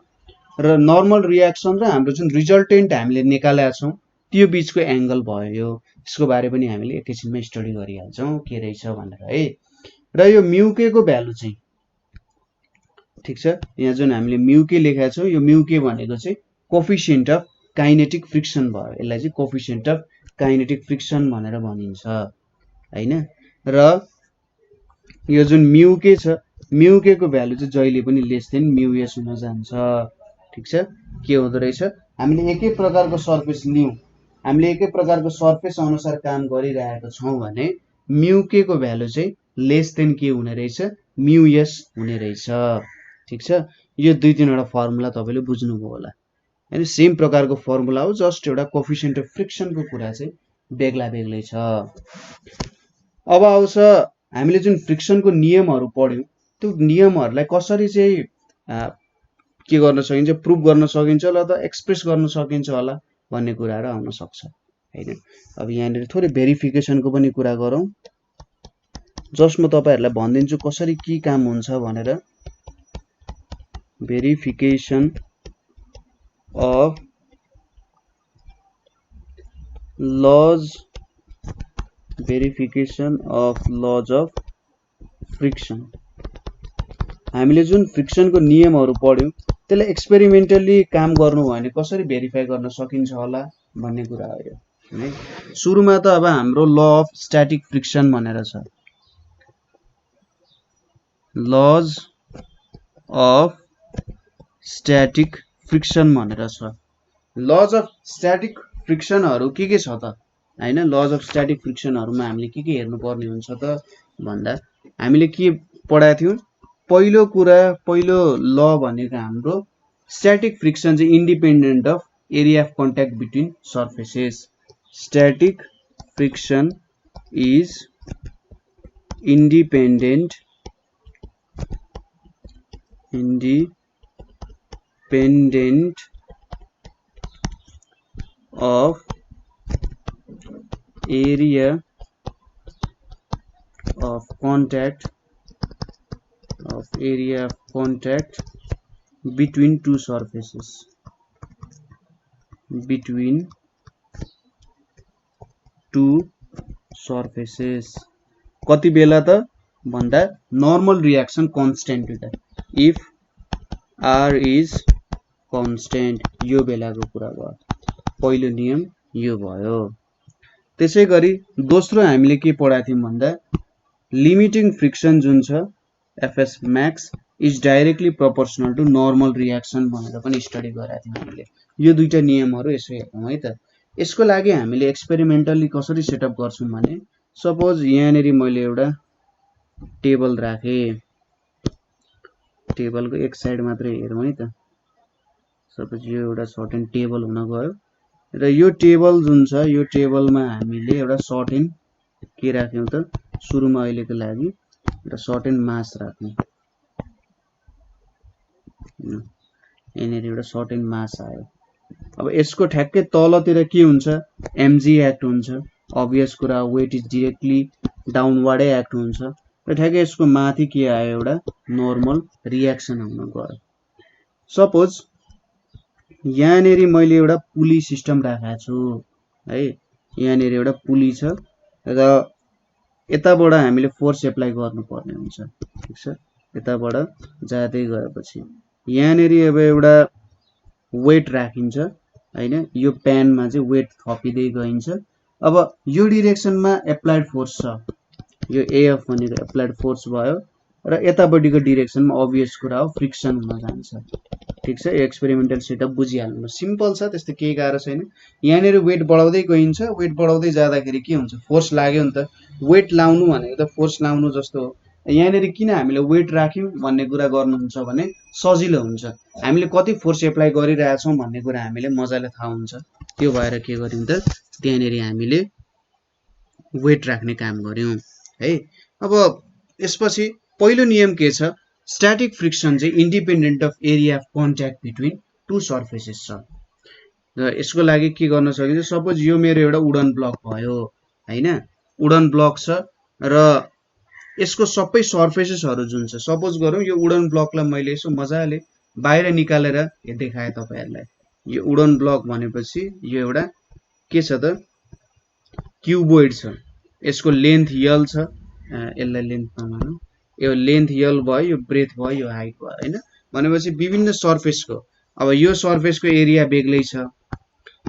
र नर्मल रियाक्सन र हाम्रो जुन रिजल्टेन्ट हामीले निकालेका छौं त्यो बीचको एंगल भयो यो। यसको बारे पनि हामीले एकैछिनमा स्टडी गरिहाल्छौं के रहेछ भनेर है। र यो म्यू के को भ्यालु चाहिँ ठीक छ, यहाँ जुन हामीले म्यू के लेखेका छौं यो म्यू के भनेको चाहिँ कोएफिसिएन्ट अफ काइनेटिक फ्रिक्सन भयो। यसलाई चाहिँ कोएफिसिएन्ट अफ काइनेटिक फ्रिक्सन भनेर भनिन्छ हैन। र यो जुन म्यू के छ, म्यू के को भ्यालु चाहिँ जहिले पनि लेस देन म्यू एस हुन जान्छ। ठीक छ, के हुँदो रहेछ? हामीले एकै प्रकारको सर्फेस लियौं, हामीले एकै प्रकारको सर्फेस अनुसार काम गरिरहेका छौं भने म्यू के को भ्यालु चाहिँ लेस देन के हुने रहेछ? म्यू एस हुने रहेछ। ठीक छ, यो दुई तीनवटा फर्मुला तपाईले बुझ्नुभयो होला हैन। सेम प्रकारको फर्मुला हो, जस्ट एउटा कोएफिसिएन्ट अफ फ्रिक्सनको कुरा चाहिँ बेग्ला बेग्लै छ। अब आउँछ हामीले जुन फ्रिक्सनको नियमहरु पढ्यौं त्यो नियमहरुलाई कसरी चाहिँ के गर्न सकिन्छ, प्रुभ गर्न सकिन्छ ल त एक्सप्रेस गर्न सकिन्छ होला भन्ने कुराहरु आउन सक्छ हैन। अब यहाँनिर थोरै भेरिफिकेसनको पनि कुरा गरौँ। जस्ट म तपाईहरुलाई भन्दिन्छु कसरी के काम हुन्छ भनेर। Verification of laws, verification of laws of friction। हामीले जुन फ्रिक्सनको नियमहरु पढ्यौं त्यसलाई एक्सपेरिमेन्टली काम गर्नु भयो भने कसरी भेरिफाई गर्न सकिन्छ होला भन्ने कुरा हो यो है। सुरुमा त अब हाम्रो ल अफ स्ट्याटिक फ्रिक्सन भनेर छ, लज अफ स्ट्याटिक फ्रिक्सन भनेर छ। लज अफ स्ट्याटिक फ्रिक्सनहरु के छ त हैन। लज अफ स्ट्याटिक फ्रिक्सनहरुमा हामीले के हेर्नु पर्ने हुन्छ त भन्दा हामीले के पढाएको थियौं? पहिलो कुरा, पहिलो ल भनेको हाम्रो स्ट्याटिक फ्रिक्सन चाहिँ independent of area of contact between surfaces. Static friction is independent of area of contact between two surfaces, कति बेला त भन्दा नर्मल रियाक्सन कन्स्टेन्ट हुँदा, इफ r is constant, यो बेलाको कुरा भयो। पहिलो नियम यो भयो। त्यसैगरी दोस्रो हामीले के पढाएको थियौं भन्दा लिमिटिङ फ्रिक्सन जुन छ fs max is directly proportional to normal reaction भनेर पनि स्टडी गरेका थियौं हामीले। यो दुईटा नियमहरु यसो हेरौँ है त। यसको लागि हामीले एक्सपेरिमेन्टली कसरी सेटअप गर्छौं भने सपोज यहाँनेरि मैले एउटा टेबल राखे, टेबलको एक साइड मात्रै हेरौँ है त। सपोज यो एउटा सर्टेन टेबल हुन गयो र यो टेबल जुन छ यो टेबलमा हामीले एउटा सर्टेन के राख्यौं त, सुरुमा अहिलेको लागि एउटा सर्टेन मास राख्यौं। यहाँनेरि एउटा सर्टेन मास आयो अब यसको ठ्याक्कै तलतिर के हुन्छ, mg एक्ट हुन्छ, अभियस कुरा, वेट इज डाइरेक्टली डाउनवर्डै एक्ट हुन्छ र ठ्याक्कै यसको माथि के आयो, एउटा नर्मल रियाक्सन हुन गयो। सपोज यहाँनेरि मैले एउटा पुली सिस्टम राखेको छु है, यहाँनेरि एउटा पुली छ र यताबाट हामीले फोर्स एप्लाई गर्नुपर्ने हुन्छ, ठीक छ। यताबाट जाँदै गएपछि यहाँनेरि अब एउटा वेट राखिन्छ हैन, यो प्यानमा चाहिँ वेट थपिँदै गइन्छ। अब यो डिरेक्सनमा एप्लाइड फोर्स छ, यो एएफ भनेको एप्लाइड फोर्स भयो र यतापट्टिको डिरेक्सनमा अभियस कुरा हो फ्रिक्सन हुन जान्छ, ठीक छ। एक्सपेरिमेन्टल सेटअप बुझिहाल्नु, सिम्पल छ, त्यस्तो केही गाह्रो छैन। यहाँनेरि वेट बढाउँदै गइन्छ, वेट बढाउँदै जाँदाखेरि के हुन्छ, फोर्स लाग्यो नि त। वेट लाउनु भनेको त फोर्स लाउनु जस्तो हो। यहाँनेरि किन हामीले वेट राख्यौं भन्ने कुरा गर्नुहुन्छ भने सजिलो हुन्छ, हामीले कति फोर्स एप्लाई गरिरहेछौं भन्ने कुरा हामीले मजाले थाहा हुन्छ। त्यो भएर के गर्यौं त, त्यहाँनेरि हामीले वेट राख्ने काम गर्यौं है। अब यसपछि पहिलो नियम के छ, स्ट्याटिक फ्रिक्सन चाहिँ independent of area of contact between two surfaces छ। र यसको लागि के गर्न सकिन्छ, सपोज यो मेरो एउटा वुडन ब्लक भयो हैन, वुडन ब्लक छ र यसको सबै सर्फेसेसहरु जुन छ, सपोज गरौँ यो वुडन ब्लकलाई मैले यसो मजाले बाहिर निकालेर देखाए तपाईहरुलाई। यो वुडन ब्लक भनेपछि यो एउटा के छ त, क्युबोइड छ, यसको लेन्थ यल छ, यसलाई लेन्थ नमानौ, यो लेन्थ यल भयो, यो ब्रेथ भयो, यो हाइट भयो हैन। भनेपछि विभिन्न सर्फेसको, अब यो सर्फेसको एरिया बेग्लै छ,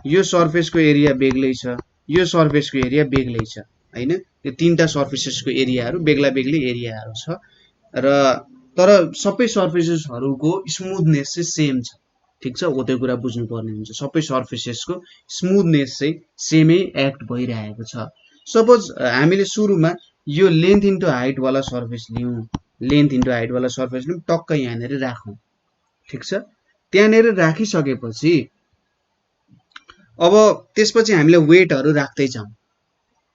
यो सर्फेसको एरिया बेग्लै छ, यो सर्फेसको एरिया बेग्लै छ हैन। यो तीनटा सर्फेसेसको एरियाहरु बेग्ला बेग्लै एरियाहरु छ र तर सबै सर्फेसेसहरुको स्मुथनेस चाहिँ सेम छ, ठीक छ। हो त्यो कुरा बुझ्नु पर्ने हुन्छ, सबै सर्फेसेसको स्मुथनेस चाहिँ सेमै एक्ट भइरहेको छ। सपोज हामीले सुरुमा यो लेन्थ इन्टु हाइट वाला सर्फेस लियौं, लेन्थ इन्टु हाइट वाला सर्फेस लियौं, टक्क यहाँनेर राखौं, ठीक छ। त्यहाँनेर राखिसकेपछि अब त्यसपछि हामीले वेटहरु राख्दै जाउँ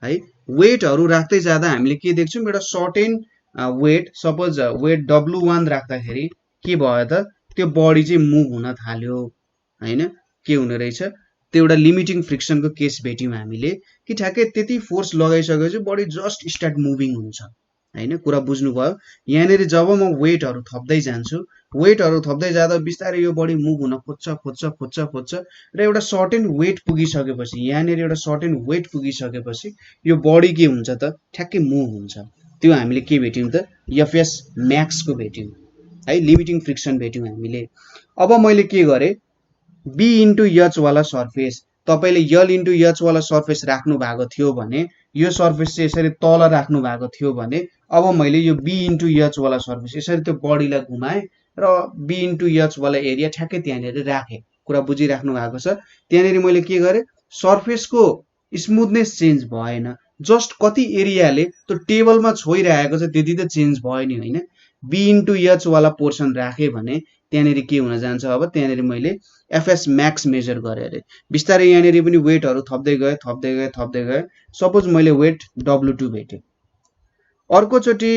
है। वेटहरु राख्दै जाँदा हामीले के देख्छौं, एउटा certain weight, suppose weight W1 राख्दाखेरि के भयो त, त्यो बडी चाहिँ मुभ हुन थाल्यो हैन। के हुने रहेछ, त्यो एउटा लिमिटिङ फ्रिक्सनको केस भेट्यौं हामीले कि ठ्याक्कै त्यति फोर्स लगाइसकेपछि बडी जस्ट स्टार्ट मुभिङ हुन्छ हैन। कुरा बुझ्नुभयो। यहाँनेरि जब म वेटहरु थप्दै जान्छु, वेटहरु थप्दै जाँदा बिस्तारै यो बडी मुभ हुन खोज्छ र एउटा सर्टेन वेट पुगिसकेपछि, यहाँनेरि एउटा सर्टेन वेट पुगिसकेपछि यो बडी के हुन्छ त, ठ्याक्कै मुभ हुन्छ। त्यो हामीले के भेट्यौं त, एफएस म्याक्स को भेट्यौं है, लिमिटिङ फ्रिक्सन भेट्यौं हामीले। अब मैले के गरे, बी इन्टु एच वाला सर्फेस, तपाईले यल इन्टु एच वाला सर्फेस राख्नु भएको थियो भने, यो सर्फेस चाहिँ यसरी तल राख्नु भएको थियो भने, अब मैले यो बी इन्टु एच वाला सर्फेस यसरी त्यो बडीलाई घुमाए र बी इन्टु एच वाला एरिया ठ्याक्कै त्यहाँनेर राखे। कुरा बुझिराख्नु भएको छ। त्यहाँनेर मैले के गरे, सर्फेसको स्मुथनेस चेन्ज भएन, जस्ट कति एरियाले त्यो टेबलमा छोइरहेको छ त्यति त चेन्ज भयो नि हैन। बी इन्टु एच वाला पोर्सन राखे भने त्यहाँनेर के हुन जान्छ, अब त्यहाँनेर मैले एफएस म्याक्स मेजर गरे अरे, बिस्तारै यहाँनेर पनि वेटहरु थप्दै गए। सपोज मैले वेट W2 भेटे, अर्को चोटी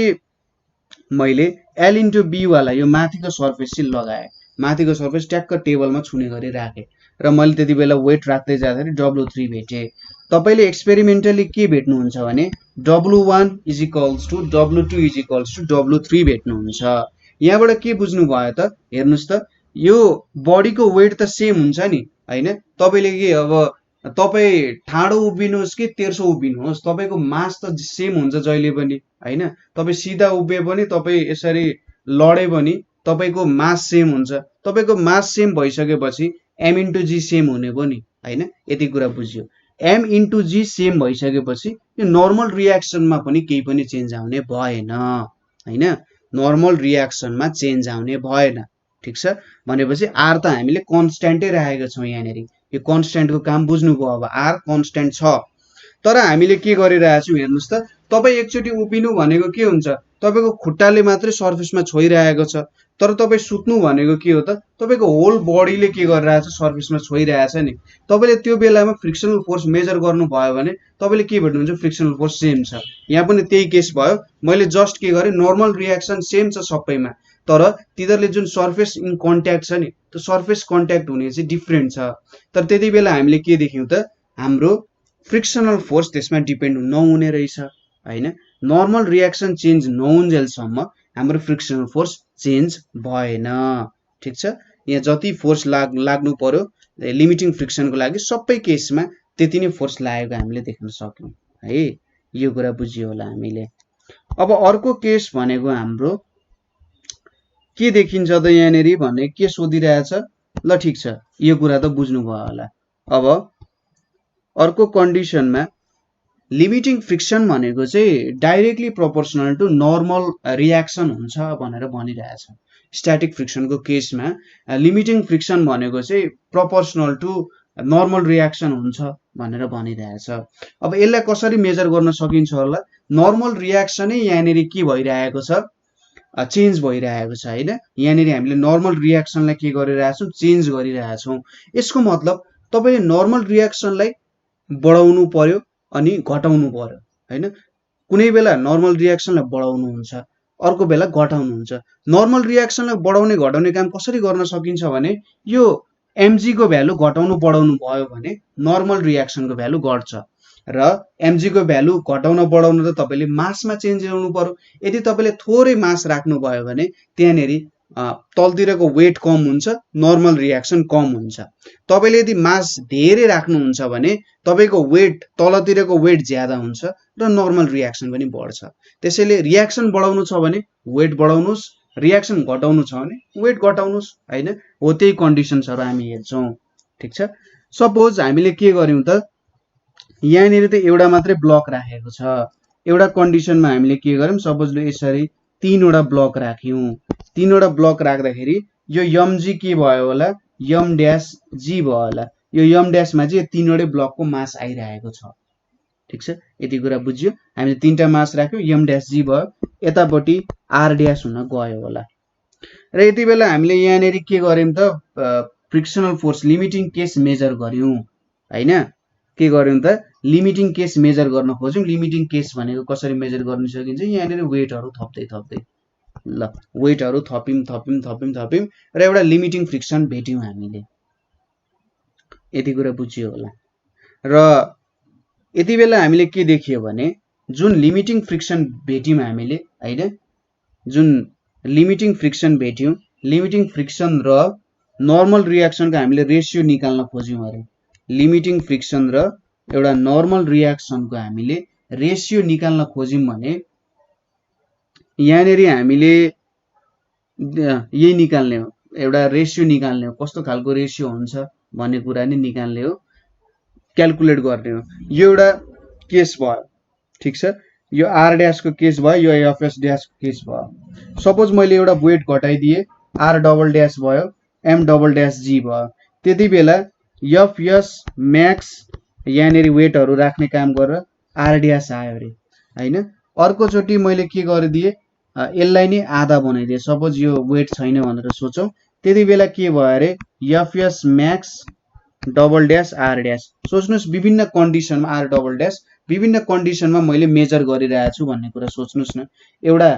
मैले एल इन्टु बी वाला यो माथिको सर्फेस चाहिँ लगाए, माथिको सर्फेस ट्याक्क टेबलमा छुने गरी राखे र मैले त्यति बेला वेट राख्दै जाँदाखेरि W3 भेटे। तपाईले एक्सपेरिमेन्टली के भेट्नुहुन्छ भने W1 is equals to W2 is equals to W3 भेट्नुहुन्छ। यहाँबाट के बुझ्नु भयो त, हेर्नुस् त, यो बडीको वेट त सेम हुन्छ नि हैन। तपाईले के, अब तपाई ठाडो उभिनुहोस् कि तेर्सो उभिनुहोस्, तपाईको मास त सेम हुन्छ जहिले पनि हैन। तपाई सिधा उभिए पनि, तपाई यसरी लडे पनि तपाईको मास सेम हुन्छ। तपाईको मास सेम भइसकेपछि m इन्टु g सेम हुने पनि हैन। यति कुरा बुझियो। m इन्टु g सेम भइसकेपछि यो नर्मल रियाक्सनमा पनि केही पनि चेन्ज आउने भएन हैन। नर्मल रियाक्सनमा चेन्ज आउने भएन, ठीक छ। भनेपछि r त हामीले कन्स्ट्यान्टै राखेको छौं यहाँनेरि। यो कन्स्ट्यान्टको काम बुझ्नुभयो। अब r कन्स्ट्यान्ट छ, तर हामीले के गरिरहेछौं हेर्नुस् त, तपाई एकचोटी उभिनु भनेको के हुन्छ, तपाईको खुट्टाले मात्रै सर्फेसमा छोइरहेको छ, तर तपाई सुत्नु भनेको के हो त, तपाईको होल बडीले के गरिरहेछ, सर्फेसमा छोइरहेछ नि। तपाईले त्यो बेलामा फ्रिक्सनल फोर्स मेजर गर्नु भयो भने तपाईले के भेट्नुहुन्छ, फ्रिक्सनल फोर्स सेम छ। यहाँ पनि त्यही केस भयो। मैले जस्ट के गरे, नर्मल रियाक्सन सेम छ सबैमा, तर तिनीहरूले जुन सर्फेस इन कन्ट्याक्ट छ नि त्यो सर्फेस कन्ट्याक्ट हुने चाहिँ डिफ्रेन्ट छ। तर त्यति बेला हामीले के देख्यौँ त हाम्रो फ्रिक्सनल फोर्स त्यसमा डिपेन्ड नहुने रहेछ हैन। नर्मल रियाक्सन चेन्ज नहुन्जेलसम्म हाम्रो फ्रिक्सनल फोर्स चेन्ज भएन। ठिक छ, यहाँ जति फोर्स लाग्नु पर्यो लिमिटिङ फ्रिक्सनको लागि सबै केसमा त्यति नै फोर्स लागेको हामीले देख्न सक्यौं है। यो कुरा बुझियो होला हामीले। अब अर्को केस भनेको हाम्रो के देखिन्छ त यहाँनेरि भन्ने के सोधिरहेछ। ल ठीक छ, यो कुरा त बुझ्नु भयो होला। अब अर्को कन्डिसनमा लिमिटिङ फ्रिक्सन भनेको चाहिँ directly proportional to normal reaction हुन्छ भनेर भनिरहेछ। स्ट्याटिक फ्रिक्सनको केसमा लिमिटिङ फ्रिक्सन भनेको चाहिँ प्रोपोर्सनल टु नर्मल रियाक्सन हुन्छ भनेर भनिरहेछ। अब यसलाई कसरी मेजर गर्न सकिन्छ होला। नर्मल रियाक्सनै यहाँनेरि के भइरहेको छ, चेन्ज भइरहेको छ हैन। यहाँनेरि हामीले नर्मल रियाक्सनलाई के गरिरहेछौँ, चेन्ज गरिरहेछौँ। यसको मतलब तपाईले नर्मल रियाक्सनलाई बढाउनु पर्यो अनि घटाउनु पर्यो हैन। कुनै बेला नर्मल रियाक्सनलाई बढाउनु हुन्छ, अर्को बेला घटाउनु हुन्छ। नर्मल रियाक्सनलाई बढाउने घटाउने काम कसरी गर्न सकिन्छ भने यो mg को भ्यालु घटाउनु बढाउनु भयो भने नर्मल रियाक्सनको भ्यालु घट्छ र mg को भ्यालु घटाउन बढाउन त तपाईले मासमा चेन्ज ल्याउनु पर्यो। यदि तपाईले थोरै मास राख्नु भयो भने त्यहाँनेरि तलतिरको वेट कम हुन्छ, नर्मल रियाक्सन कम हुन्छ। तपाईले यदि मास धेरै राख्नुहुन्छ भने तपाईको वेट तलतिरको वेट ज्यादा हुन्छ र नर्मल रियाक्सन पनि बढ्छ। त्यसैले रियाक्सन बढाउनु छ भने वेट बढाउनुस्, रियाक्सन घटाउनु छ भने वेट घटाउनुस् हैन। हो त्यही कन्डिसन्सहरु हामी हेर्छौं। ठीक छ, सपोज हामीले के गर्यौं त यहाँनेरि त एउटा मात्रै ब्लक राखेको छ। एउटा कन्डिसनमा हामीले के गर्यौं, सपोज यसरी तीनवटा ब्लक राख्यौं। तीनवटा ब्लक राख्दाखेरि यो mg के भयो होला, m ड्याश g भयो होला। यो m ड्याशमा चाहिँ तीनवटै ब्लकको मास आइरहेको छ। ठीक छ, यति कुरा बुझ्यो। हामीले तीनटा मास राख्यौं, m ड्याश g भयो, यतापट्टि r ड्याश हुन गयो होला। र यति बेला हामीले यहाँनेरि के गर्यौं त frictional force limiting case measure गर्यौं हैन। के गर्यौं त लिमिटिङ केस मेजर गर्न खोज्यौं। लिमिटिङ केस भनेको कसरी मेजर गर्न सकिन्छ, यहाँनेरि वेटहरु थप्दै थप्दै ल वेटहरु थप्यौं र एउटा लिमिटिङ फ्रिक्सन भेट्यौं हामीले। यति कुरा बुझियो होला। र यति बेला हामीले के देखियो भने जुन लिमिटिङ फ्रिक्सन भेट्यौं हामीले हैन, जुन लिमिटिङ फ्रिक्सन भेट्यौं, लिमिटिङ फ्रिक्सन र नर्मल रियाक्सनको हामीले रेशियो निकाल्न खोज्यौं अरे। लिमिटिङ फ्रिक्सन र एउटा नर्मल रियाक्सनको हामीले रेशियो निकाल्न खोज्यौं भने यहाँनेरि हामीले यही निकाल्ने हो, एउटा रेशियो निकाल्ने हो। कस्तो खालको रेशियो हुन्छ भन्ने कुरा नि निकाल्ने हो, क्याल्कुलेट गर्ने हो। यो एउटा केस भयो। ठीक छ, यो r ड्याश को केस भयो, यो fs ड्याश को केस भयो। सपोज मैले एउटा वेट घटाइदिए, r डबल ड्याश भयो, m डबल ड्याश g भयो। त्यति बेला fs म्याक्स यहाँनेरि वेटहरु राख्ने काम गरेर r ड्याश आयो रे हैन। अर्को चोटी मैले के गरिदिए, यसलाई नि आधा बनाइदिए। सपोज यो वेट छैन भनेर सोचौं, त्यति बेला के भयो अरे fs max double dash r dash. सोच्नुस् विभिन्न कन्डिसनमा r डबल ड्याश विभिन्न कन्डिसनमा मैले मेजर गरिरहेको छु भन्ने कुरा सोच्नुस् न। एउटा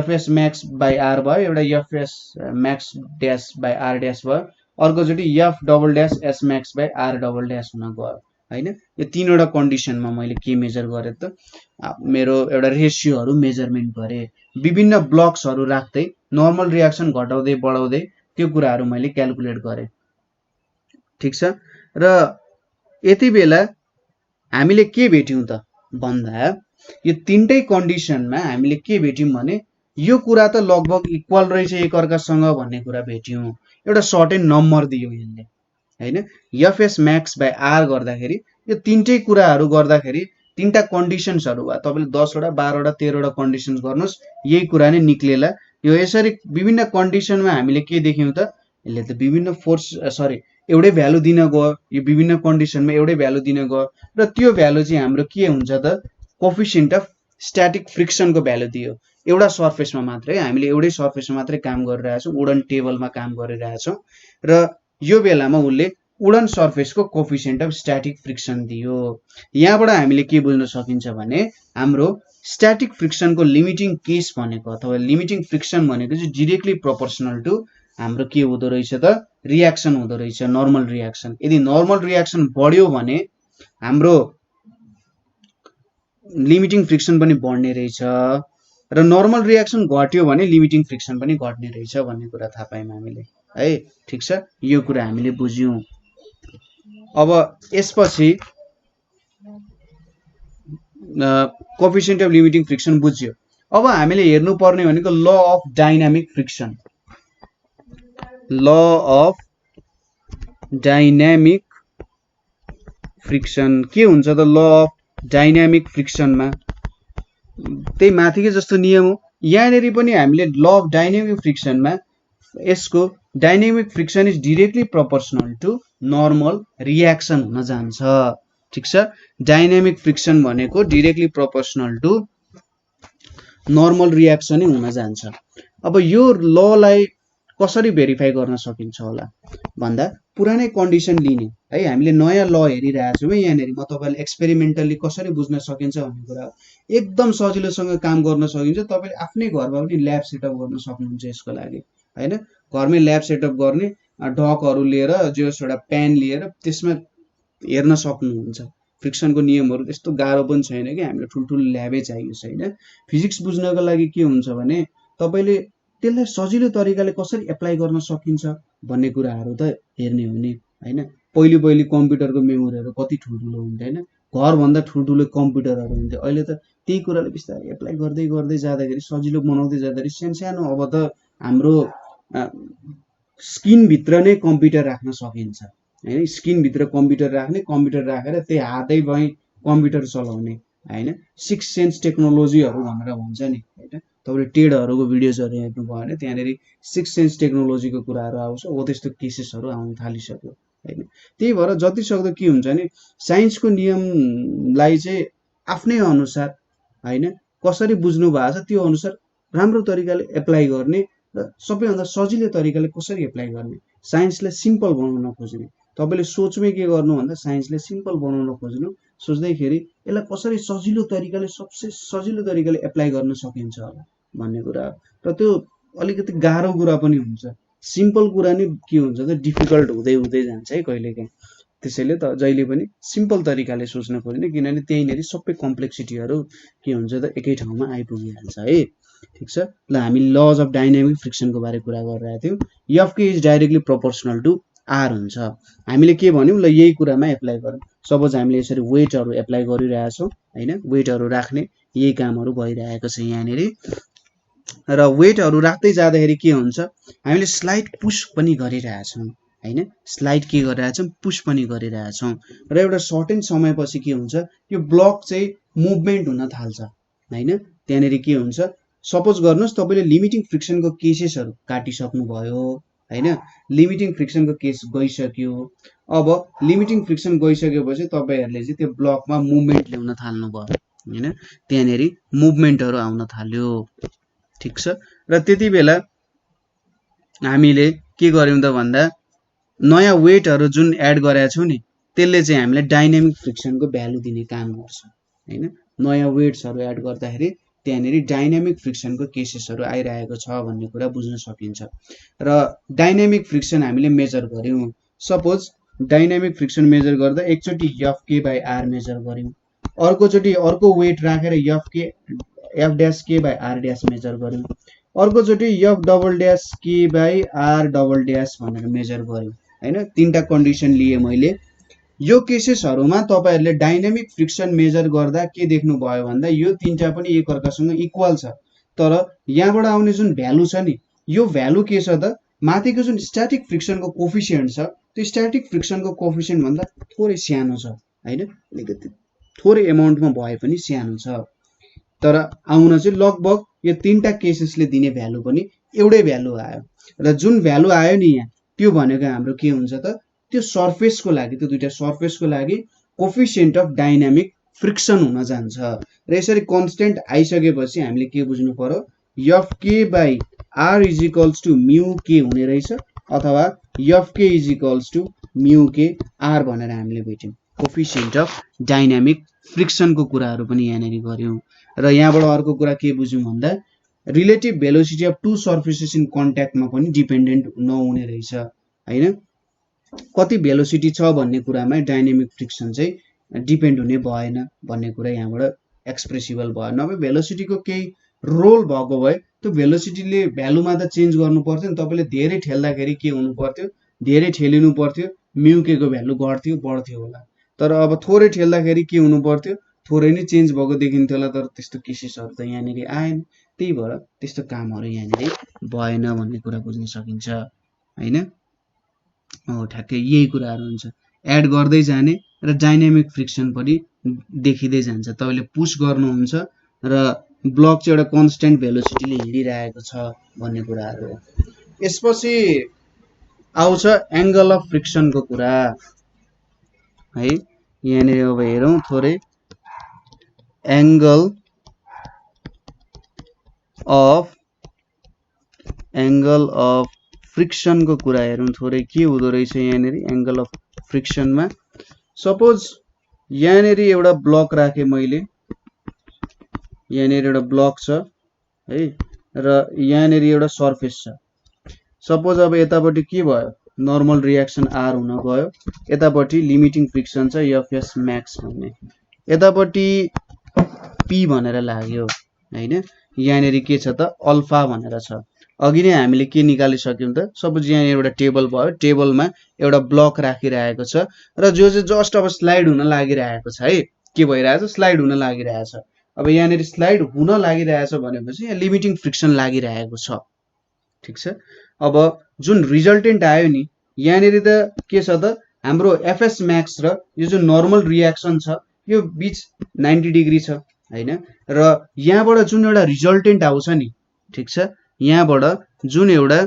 fs म्याक्स बाइ r भयो, एउटा fs max dash by r dash भयो, अर्को चोटी f double dash s max by r double dash हुन गयो हैन। यो तीनवटा कन्डिसनमा मैले के मेजर गरे त मेरो एउटा रेशियोहरु मेजरमेन्ट गरे। विभिन्न ब्लक्सहरु राख्दै नर्मल रियाक्सन घटाउँदै बढाउँदै त्यो कुराहरु मैले क्याल्कुलेट गरे। ठीक छ, र यति बेला हामीले के भेट्यौं त भन्दा यो तीनटै कन्डिसनमा हामीले के भेट्यौं भने यो कुरा त लगभग इक्वल रहेछ एकअर्कासँग भन्ने कुरा भेट्यौं। एउटा सर्टेन नम्बर दियो यसले हैन। fs म्याक्स बाइ r गर्दाखेरि यो तीनटै कुराहरु गर्दाखेरि तीनटा कन्डिसन्सहरु भयो। तपाईले 10 वटा 12 वटा 13 वटा कन्डिसन्स गर्नुस्, यही कुरा नै निक्लेला। यो यसरी विभिन्न कन्डिसनमा हामीले के देख्यौं त, यसले त विभिन्न फोर्स एउटै भ्यालु दिन गयो। यो विभिन्न कन्डिसनमा एउटै भ्यालु दिन गयो र त्यो भ्यालु चाहिँ हाम्रो के हुन्छ त कोएफिसिएन्ट अफ स्ट्याटिक फ्रिक्सनको भ्यालु दियो। एउटा सर्फेसमा मात्रै हामीले एउटै सर्फेसमा मात्रै काम गरिरहेछौं, वुडन टेबलमा काम गरिरहेछौं र यो बेलामा उले वुडन सर्फेसको कोफिसिएन्ट अफ स्ट्याटिक फ्रिक्सन दियो। यहाँबाट हामीले के बुझ्न सकिन्छ भने हाम्रो स्ट्याटिक फ्रिक्सनको लिमिटिङ केस भनेको अथवा लिमिटिङ फ्रिक्सन भनेको चाहिँ डिरेक्टली प्रोपोर्सनल टु हाम्रो के हुँदो रहेछ त रियाक्सन हुँदो रहेछ, नर्मल रियाक्सन। यदि नर्मल रियाक्सन बढ्यो भने हाम्रो लिमिटिङ फ्रिक्सन पनि बढ्ने रहेछ र नर्मल रियाक्सन घट्यो भने लिमिटिङ फ्रिक्सन पनि घट्ने रहेछ भन्ने कुरा थाहा पायौँ हामीले है। ठिक छ, यो कुरा हामीले बुझ्यौँ। अब यसपछि कोफिसिएन्ट अफ लिमिटिङ फ्रिक्सन बुझ्यो। अब हामीले हेर्नु पर्ने भनेको law of dynamic friction. Law of dynamic friction के हुन्छ त? ल अफ डाइनामिक फ्रिक्सनमा त्यही माथिकै जस्तो नियम हो। यहाँनेरि पनि हामीले ल अफ डाइनामिक फ्रिक्सनमा यसको dynamic friction is directly proportional to normal reaction हुन जान्छ। ठिक छ, डाइनामिक फ्रिक्सन भनेको डिरेक्टली प्रोपोर्सनल टु नर्मल रियाक्सनै हुन जान्छ। अब यो ललाई कसरी भेरिफाई गर्न सकिन्छ होला भन्दा पुरानै कन्डिसन लिने है। हामीले नयाँ ल हेरिरहेको छौँ है यहाँनिर। म तपाईँले एक्सपेरिमेन्टली कसरी बुझ्न सकिन्छ भन्ने कुरा एकदम सजिलोसँग काम गर्न सकिन्छ। तपाईँले आफ्नै घरमा पनि ल्याब सेटअप गर्न सक्नुहुन्छ यसको लागि हैन। घरमै ल्याब सेटअप गर्ने, ढकहरू लिएर जस एउटा पेन लिएर त्यसमा हेर्न सक्नुहुन्छ। फ्रिक्सनको नियमहरू त्यस्तो गाह्रो पनि छैन कि हामीले ठुल्ठुलो ल्याबै चाहियो छैन। फिजिक्स बुझ्नको लागि के हुन्छ भने तपाईँले त्यसलाई सजिलो तरिकाले कसरी एप्लाई गर्न सकिन्छ भन्ने कुराहरू त हेर्ने हो नि हैन। पहिले कम्प्युटरको मेमोरीहरू कति ठुल्ठुलो हुन्थ्यो हैन, घरभन्दा ठुल्ठुलो कम्प्युटरहरू हुन्थ्यो। अहिले त त्यही कुराले बिस्तारै एप्लाई गर्दै गर्दै जाँदाखेरि सजिलो बनाउँदै जाँदाखेरि सानो अब त हाम्रो स्किनभित्र नै कम्प्युटर राख्न सकिन्छ हैन। स्किनभित्र कम्प्युटर राख्ने, कम्प्युटर राखेर त्यही हातै भई कम्प्युटर चलाउने हैन। 6 सेन्स टेक्नोलोजीहरू भनेर भन्छ नि हैन। तपाईँले टेडहरूको भिडियोजहरू हेर्नुभयो भने त्यहाँनिर 6 सेन्स टेक्नोलोजीको कुराहरू आउँछ। हो त्यस्तो केसेसहरू आउन थालिसक्यो हैन। त्यही भएर जति सक्दो के हुन्छ नि साइन्सको नियमलाई चाहिँ आफ्नै अनुसार हैन कसरी बुझ्नु भएको छ त्यो अनुसार राम्रो तरिकाले एप्लाई गर्ने र सबैभन्दा सजिलो तरिकाले कसरी एप्लाई गर्ने। साइन्सलाई सिम्पल बनाउन खोज्ने। तपाईँले सोचमै के गर्नु भन्दा साइन्सलाई सिम्पल बनाउन खोज्नु, सोच्दैखेरि यसलाई कसरी सजिलो तरिकाले सबसे सजिलो तरिकाले एप्लाई गर्न सकिन्छ होला भन्ने कुरा। र त्यो अलिकति गाह्रो कुरा पनि हुन्छ। सिम्पल कुरा नै के हुन्छ त डिफिकल्ट हुँदै हुँदै जान्छ है कहिलेकाहीँ। त्यसैले त जहिले पनि सिम्पल तरिकाले सोच्न खोज्ने, किनभने त्यहीँनिर सबै कम्प्लेक्सिटीहरू के हुन्छ त एकै ठाउँमा आइपुगिहाल्छ है। ठिक छ, ल हामी लज अफ डाइनामिक फ्रिक्सनको बारे कुरा गरिरहेको थियौँ। F k is directly proportional to R हुन्छ। हामीले के भन्यौँ ल यही कुरामा एप्लाई गरौँ। सपोज हामीले यसरी वेटहरू एप्लाई गरिरहेछौँ हैन, वेटहरू राख्ने यही कामहरू भइरहेको छ यहाँनिर। र वेटहरू राख्दै जाँदाखेरि के हुन्छ हामीले स्लाइड पुश पनि गरिरहेछौँ हैन। स्लाइड के गरिरहेछौँ, पुश पनि गरिरहेछौँ। र एउटा सर्टेन समयपछि के हुन्छ यो ब्लक चाहिँ मुभमेन्ट हुन थाल्छ हैन। त्यहाँनिर के हुन्छ सपोज गर्नुहोस् तपाईँले लिमिटिङ फ्रिक्सनको केसेसहरू काटिसक्नुभयो हैन। लिमिटिङ फ्रिक्सनको केस गइसक्यो। अब लिमिटिङ फ्रिक्सन गइसकेपछि तपाईँहरूले चाहिँ त्यो ब्लकमा मुभमेन्ट ल्याउन थाल्नुभयो हैन। त्यहाँनिर मुभमेन्टहरू आउन थाल्यो। ठिक छ, र त्यति बेला हामीले के गर्यौँ त भन्दा नयाँ वेटहरू जुन एड गरेका छौँ नि त्यसले चाहिँ हामीलाई डाइनामिक फ्रिक्सनको भ्यालु दिने काम गर्छ हैन। नयाँ वेट्सहरू एड गर्दाखेरि त्यहाँनिर डाइनामिक फ्रिक्सनको केसेसहरू आइरहेको छ भन्ने कुरा बुझ्न सकिन्छ। र डाइनामिक फ्रिक्सन हामीले मेजर गर्यौँ। सपोज डाइनामिक फ्रिक्सन मेजर गर्दा एकचोटि F k by are major गर्यौँ, अर्कोचोटि अर्को वेट राखेर एफ ड्यास के बाई आर ड्यास मेजर गर्यौँ, अर्कोचोटि एफ डबल ड्यास के बाई आर डबल ड्यास भनेर मेजर गर्यौँ हैन। तीनटा कन्डिसन लिए मैले। यो केसेसहरूमा तपाईँहरूले डाइनामिक फ्रिक्सन मेजर गर्दा के देख्नुभयो भन्दा यो तीनटा पनि एकअर्कासँग इक्वल छ। तर यहाँबाट आउने जुन भ्यालु छ नि यो भ्यालु के छ त माथिको जुन स्ट्याटिक फ्रिक्सनको कोफिसिएन्ट छ त्यो स्ट्याटिक फ्रिक्सनको कोफिसिएन्ट भन्दा थोरै सानो छ हैन। अलिकति थोरै एमाउन्टमा भए पनि सानो छ। तर आउन चाहिँ लगभग यो तीनटा केसेसले दिने भ्यालु पनि एउटै भ्यालु आयो। र जुन भ्यालु आयो नि यहाँ त्यो भनेको हाम्रो के हुन्छ त त्यो सर्फेसको लागि, त्यो दुईटा सर्फेसको लागि कोफिसिएन्ट अफ डाइनामिक फ्रिक्सन हुन जान्छ। र यसरी कन्स्टेन्ट आइसकेपछि हामीले के बुझ्नु पर्यो F k by R is equals to mu k हुने रहेछ अथवा एफके इज इक्वल्स टु म्यु के आर भनेर हामीले भेट्यौँ। कोफिसिएन्ट अफ डाइनामिक फ्रिक्सनको कुराहरू पनि यहाँनिर गऱ्यौँ। र यहाँबाट अर्को कुरा के बुझ्यौँ भन्दा relative velocity of two surfaces in कन्ट्याक्टमा पनि डिपेन्डेन्ट नहुने रहेछ होइन। कति भेलोसिटी छ भन्ने कुरामा डाइनामिक फ्रिक्सन चाहिँ डिपेन्ड हुने भएन भन्ने कुरा यहाँबाट एक्सप्रेसिबल भयो। नभए भेलोसिटीको केही रोल भएको भए त्यो भेलोसिटीले भ्यालुमा त चेन्ज गर्नु पर्थ्यो नि। तपाईँले धेरै ठेल्दाखेरि के हुनु पर्थ्यो, धेरै ठेलिनु पर्थ्यो, म्यु के को भ्यालु घट्थ्यो बढ्थ्यो होला। तर अब थोरै ठेल्दाखेरि के हुनु पर्थ्यो, थोरै नै चेन्ज भएको देखिन्थ्यो होला। तर त्यस्तो केसेसहरू त यहाँनिर आएन, त्यही भएर त्यस्तो कामहरू यहाँनिर भएन भन्ने कुरा बुझ्न सकिन्छ होइन। हो ठ्याक्कै यही कुराहरू हुन्छ, एड गर्दै जाने र डाइनामिक फ्रिक्सन पनि देखिँदै जान्छ। तपाईँले पुस गर्नुहुन्छ र ब्लक चाहिँ एउटा कन्स्टेन्ट भेलोसिटीले हिँडिरहेको छ भन्ने कुराहरू हो। यसपछि आउँछ एङ्गल अफ फ्रिक्सनको कुरा है। यहाँनिर अब हेरौँ थोरै एङ्गल अफ फ्रिक्सनको कुरा हेरौँ थोरै के हुँदो रहेछ यहाँनिर एङ्गल अफ फ्रिक्सनमा। सपोज यहाँनिर एउटा ब्लक राखेँ मैले, यहाँनिर एउटा ब्लक छ है र यहाँनिर एउटा सर्फेस छ। सपोज अब यतापट्टि के भयो, नर्मल रियाक्सन आर हुन गयो, यतापट्टि लिमिटिङ फ्रिक्सन छ एफएस म्याक्स भन्ने, यतापट्टि पी भनेर लाग्यो होइन। यहाँनिर के छ त अल्फा भनेर छ। अघि नै हामीले के निकालिसक्यौँ त, सपोज यहाँ एउटा टेबल भयो, टेबलमा एउटा ब्लक राखिरहेको छ र जो चाहिँ जस्ट अब स्लाइड हुन लागिरहेको छ है। के भइरहेछ, स्लाइड हुन लागिरहेछ। अब यहाँनिर स्लाइड हुन लागिरहेछ भनेपछि यहाँ लिमिटिङ फ्रिक्सन लागिरहेको छ, ठिक छ। अब जुन रिजल्टेन्ट आयो नि यहाँनिर त के छ त, हाम्रो एफएस म्याक्स र यो जुन नर्मल रियाक्सन छ यो बिच 90 डिग्री छ होइन। र यहाँबाट जुन एउटा रिजल्टेन्ट आउँछ नि, ठिक छ, यहाँबाट जुन एउटा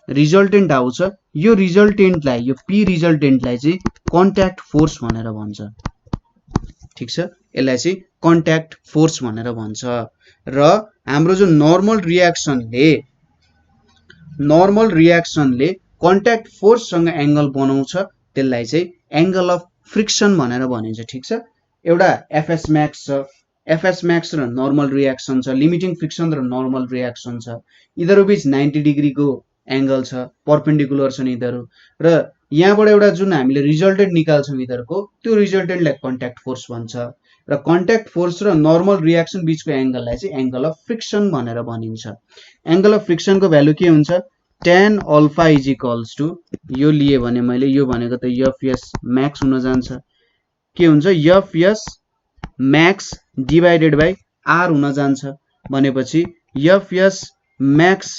रिजल्टेन्ट आउँछ यो रिजल्टेन्टलाई, यो पी रिजल्टेन्टलाई चाहिँ कन्ट्याक्ट फोर्स भनेर भन्छ, ठिक छ। यसलाई चाहिँ कन्ट्याक्ट फोर्स भनेर भन्छ। र हाम्रो जुन नर्मल रियाक्सनले कन्ट्याक्ट फोर्ससँग एङ्गल बनाउँछ त्यसलाई चाहिँ एङ्गल अफ फ्रिक्सन भनेर भनिन्छ, ठिक छ। एउटा एफएस म्याक्स छ, एफएस म्याक्स र नर्मल रियाक्सन छ, लिमिटिङ फ्रिक्सन र नर्मल रियाक्सन छ, यिनीहरू बिच 90 डिग्रीको एङ्गल छ, परपेन्डिकुलर छन् यिनीहरू। र यहाँबाट एउटा जुन हामीले रिजल्टेन्ट निकाल्छौँ यिनीहरूको, त्यो रिजल्टेन्टलाई कन्ट्याक्ट फोर्स भन्छ। र कन्ट्याक्ट फोर्स र नर्मल रियाक्सन बिचको एङ्गललाई चाहिँ एङ्गल अफ फ्रिक्सन भनेर भनिन्छ। एङ्गल अफ फ्रिक्सनको भ्यालु के हुन्छ, tan alpha is equals to, यो लिए भने मैले, यो भनेको त एफएस म्याक्स हुन जान्छ, के हुन्छ FS max divided by R हुन जान्छ भनेपछि FS max